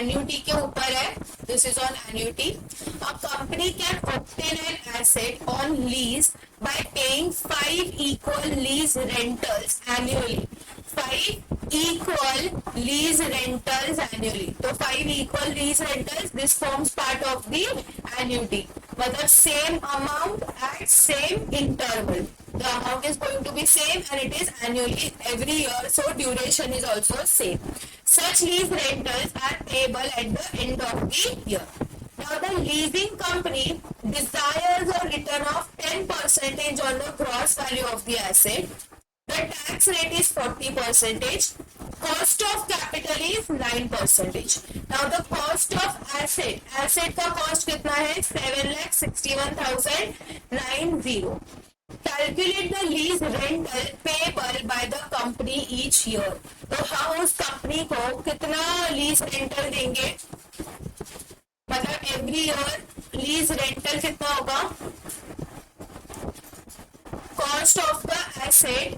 Annuity के ऊपर है। This is on annuity. A company can obtain an asset on lease by paying 5 equal lease rentals annually. 5 equal lease rentals annually. तो 5 equal lease rentals, this forms part of the annuity. मतलब same amount at same interval. The amount is going to be same and it is annually every year, so duration is also same. Such lease rentals are payable at the end of the year. Now the leasing company desires a return of 10% on the gross value of the asset. The tax rate is 40%. Cost of capital is 9%. Now the cost of asset का cost कितना है? 7,61,090. Calculate the lease rental payable by the company each year. तो हम उस कंपनी को कितना लीज रेंटल देंगे? मतलब एवरी ईयर लीज रेंटल कितना होगा? कॉस्ट ऑफ द एसेट,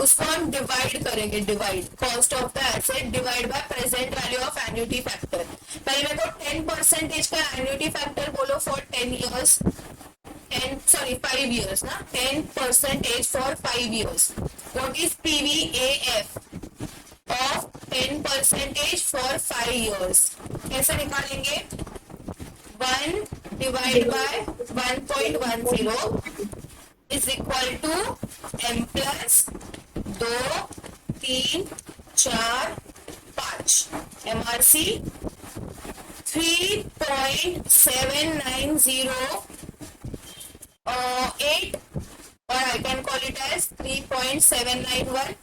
उसको हम डिवाइड करेंगे। Divide cost of the asset divide by present value of annuity factor. पहले मेरे को 10% का एन्युटी फैक्टर बोलो फॉर 10 years। 5 years ना। 10% for 5 years. What is PVAF of 10% for 5 years? कैसे निकालेंगे? 1 divided by 1.10 is equal to m plus 2, 3, 4, 5। See 3.7908 और I can call it as 3.791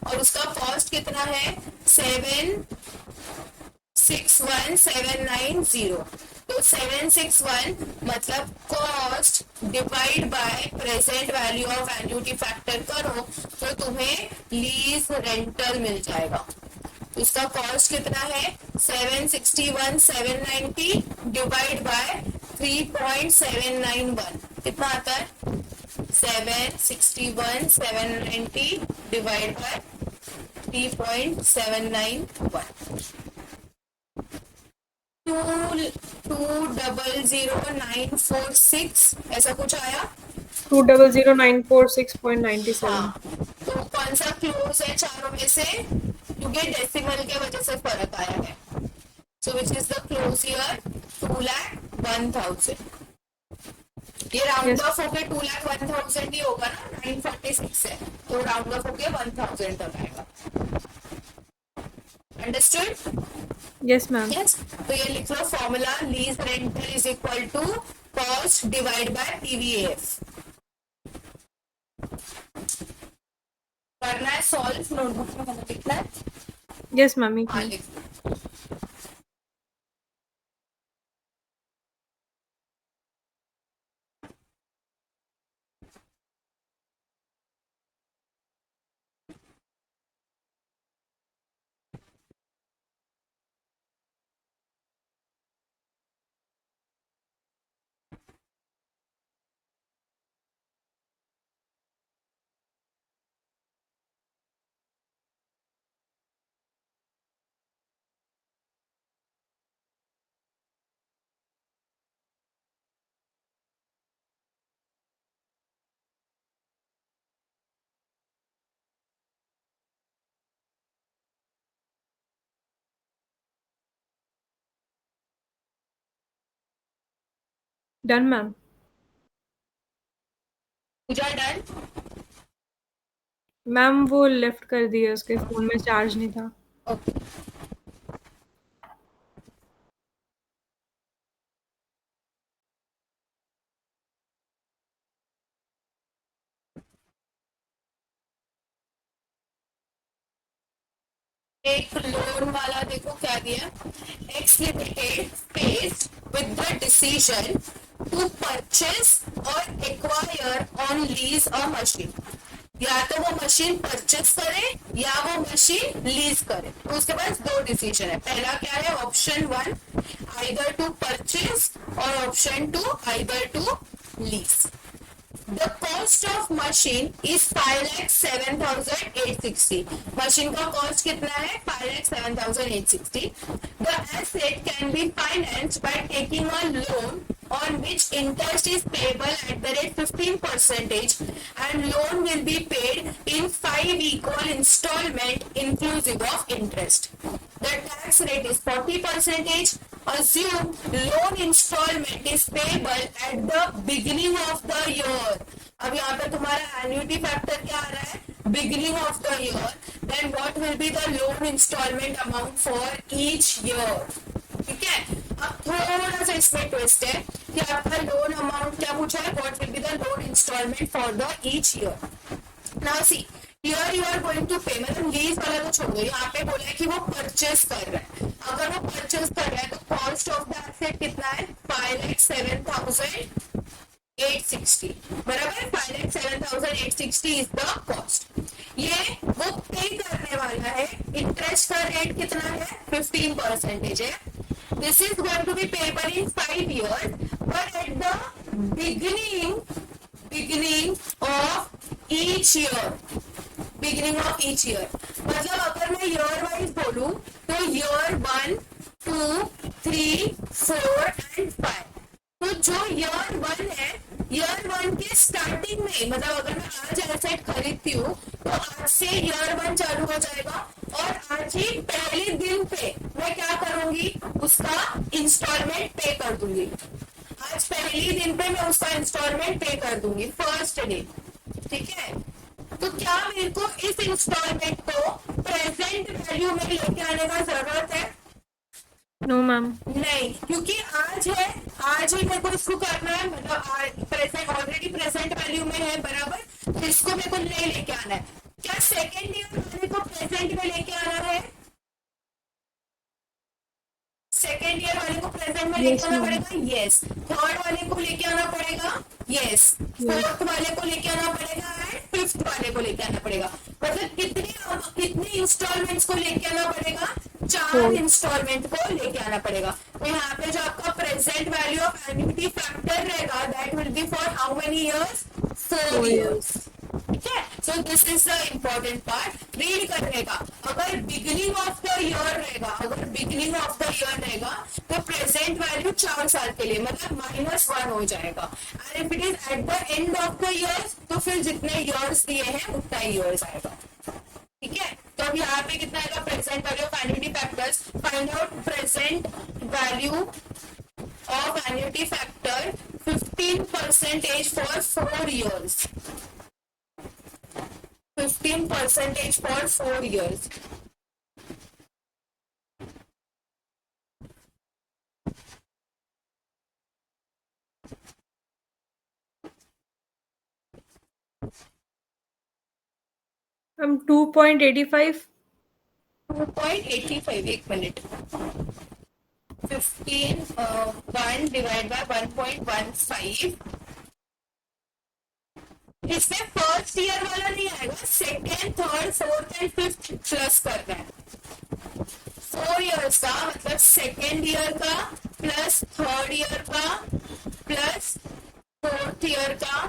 और उसका कॉस्ट कितना है 761,790। तो 761 मतलब cost divide by present value of annuity factor करो तो तुम्हें लीज रेंटल मिल जाएगा। उसका कॉस्ट कितना है 761,790 डिवाइड बाय 3.791 कितना आता है 761,790 डिवाइड बाय 3.791 200,946 ऐसा कुछ आया। 200,946.97। हाँ, तो कौन सा क्लोज है चारों में से क्योंकि डेसिमल के वजह से फर्क आया है। So which is the close year 2,01,000। ये राउंड ऑफ होके 2,01,000 ही होगा ना 946 है तो राउंड ऑफ होके 1,000 तक आएगा। अंडरस्टूड? Yes ma'am. यस, तो ये लिख लो formula lease rental is equal to cost divide by PVF. करना है सॉल्व, नोटबुक में हमें लिखना है। Yes ma'am. हाँ लिख done ma'am. Pooja done. Ma'am वो लेफ्ट कर दिया, उसके फोन में चार्ज नहीं था। ओके एक लोन वाला देखो क्या दिया, X limited faced with the decision to purchase और acquire on lease a machine. या तो वो मशीन परचेस करे या वो मशीन लीज करे। तो उसके पास दो डिसीजन है। पहला क्या है ऑप्शन 1 आइदर टू परचेस और option 2 either to lease. The cost of machine is 5,07,860. Machine का कॉस्ट कितना है 5,07,860. The asset can be financed by taking a loan on which interest is payable at the rate 15% and loan will be paid in 5 equal installment inclusive of interest. The tax rate is 40%. Assume loan installment is payable at the beginning of the year. अब यहाँ पे तुम्हारा एन्युटी फैक्टर क्या आ रहा है beginning of the year. Then what will be the loan instalment amount for each year. ठीक है, अब थोड़ा सा इसमें ट्विस्ट है कि आपका लोन अमाउंट क्या पूछा है, what will be the loan instalment for the each year. Now see here you are going to pay, मतलब लीज वाला तो छोड़ो, यहाँ पे बोला है कि वो परचेस कर रहा है। अगर वो परचेस कर रहा है तो कॉस्ट ऑफ द एसेट कितना है 5,07,860 बराबर। 5,07,860 इज द कॉस्ट। ये वो पे करने वाला है। इंटरेस्ट का रेट कितना है 15% है। This is going to be payable in 5 years but at the beginning of each year. Beginning of each year मतलब अगर मैं ईयर वाइज बोलूं तो ईयर 1, 2, 3, 4 एंड 5। तो जो ईयर 1 है ईयर 1 के स्टार्टिंग में, मतलब अगर मैं आज एसेट खरीदती हूँ तो आज से ईयर 1 चालू हो जाएगा और आज ही पहले दिन पे मैं क्या करूंगी उसका इंस्टॉलमेंट पे कर दूंगी। आज पहले दिन पे मैं उसका इंस्टॉलमेंट पे कर दूंगी फर्स्ट डे। ठीक है, तो क्या मेरे को इस इंस्टॉलमेंट को प्रेजेंट वैल्यू में लेके आने का जरूरत है? No ma'am. नहीं, क्योंकि आज ही मेरे को इसको करना है, मतलब प्रेजेंट ऑलरेडी प्रेजेंट वैल्यू में है बराबर, तो इसको मेरे को नहीं लेके आना है। क्या सेकेंड ईयर वाले को प्रेजेंट में लेके आना है? सेकेंड ईयर वाले को प्रेजेंट में लेके यस आना मैम। पड़ेगा, यस। थर्ड वाले को लेके आना पड़ेगा, यस। यस। फोर्थ वाले को लेके आना पड़ेगा एंड फिफ्थ वाले को लेके आना पड़ेगा। मतलब कितने इंस्टॉलमेंट्स को लेके आना पड़ेगा? 4 4। इंस्टॉलमेंट को लेके आना पड़ेगा। तो यहाँ पे जो आपका present value of annuity factor रहेगा, that will be for how many years? 4 4 years. years। ठीक है, so this is the important part read करने का। अगर बिगिनिंग ऑफ द ईयर रहेगा, तो प्रेजेंट वैल्यू 4 साल के लिए, मतलब -1 हो जाएगा। And if it is at the end of the year, तो फिर जितने ईयर्स दिए हैं उतना ही ईयर्स आएगा। ठीक है, तो अब यहाँ पे कितना आएगा? Present value of annuity factors, find out present value of annuity factor 15% for 4 years, 15% for 4 years. Ma'am 2.85। 2.85, एक मिनट। 1 divide by 1.15। इसमें फर्स्ट ईयर वाला नहीं आएगा, second, third, fourth and fifth plus करना है। 4 years का मतलब सेकेंड ईयर का प्लस थर्ड ईयर का प्लस फोर्थ ईयर का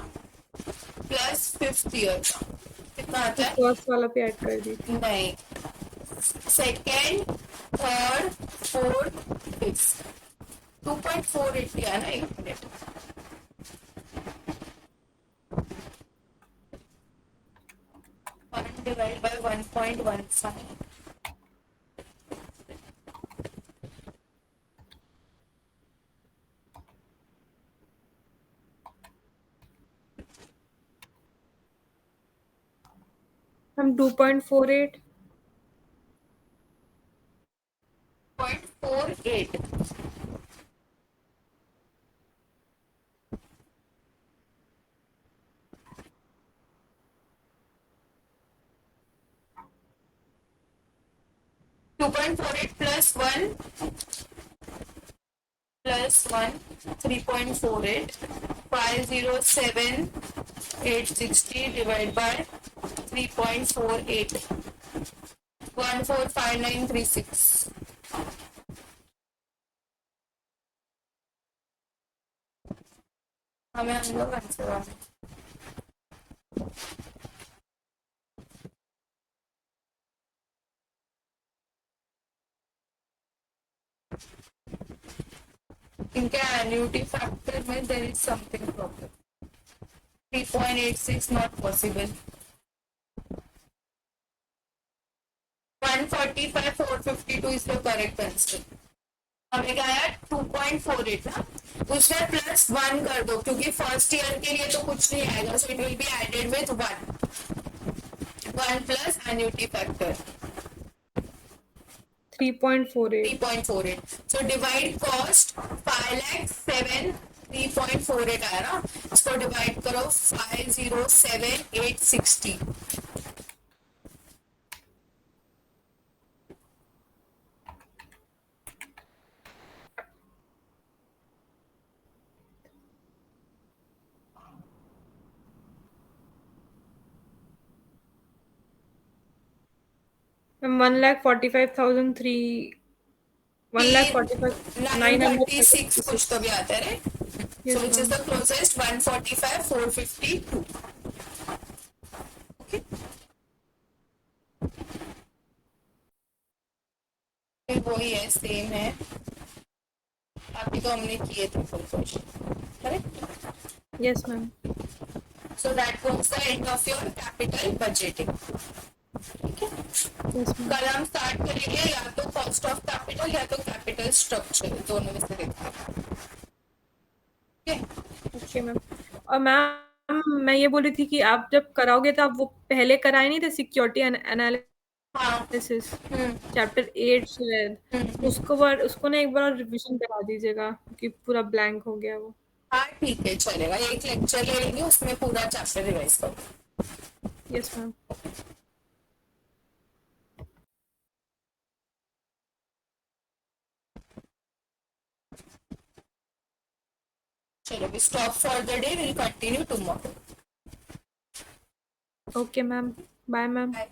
प्लस फिफ्थ ईयर का, कितना आता है? फर्स्ट वाला पे ऐड कर दी। नहीं, सेकेंड, थर्ड, फोर्थ, फिफ्थ। 2.48 दिया ना, एक minute. 1 divide by 1.15। Ma'am 2.48। 0.48। 2.48 plus 1 3.48, 507 860 divided by 3.48, 145936। हमें हम लोग आंसर आ गए। इनके एन्युटी फैक्टर में there is something problem. 3.86 not possible. 145 452 is the correct answer. हमें क्या आया? 2.48 ना, उसमें प्लस 1 कर दो, क्योंकि फर्स्ट ईयर के लिए तो कुछ नहीं आएगा, so it will be added with 1 plus annuity factor 3.48। 3.48। So divide cost 5,07,, 3.48 आया ना, इसको डिवाइड करो 507,860। मैम 1,45,003 936 कुछ 1,45,936। तो भी आता है, yes so which is ma'am. The closest? 145 452। Okay, वही है, सेम है। अभी तो हमने किए थे full question, correct? Yes ma'am. So that was the end of your capital budgeting. ठीक है, यस मैम। कल हम स्टार्ट करेंगे या तो कॉस्ट ऑफ कैपिटल या तो कैपिटल स्ट्रक्चर, दोनों में से देखते हैं। Okay ma'am. और मैम मैं ये बोल रही थी कि आप जब कराओगे तो आप वो पहले कराए नहीं थे सिक्योरिटी एनालिसिस हाँ। This is hmm. चैप्टर 8 शायद। उसको ना एक बार रिवीजन करा दीजिएगा क्योंकि पूरा ब्लैंक हो गया वो। हाँ ठीक है, चलेगा, एक लेक्चर ले लेंगे, उसमें पूरा चैप्टर रिवाइज करो। Yes ma'am. चलो, we stop for the day, we'll continue tomorrow. Okay ma'am. Bye ma'am. Bye.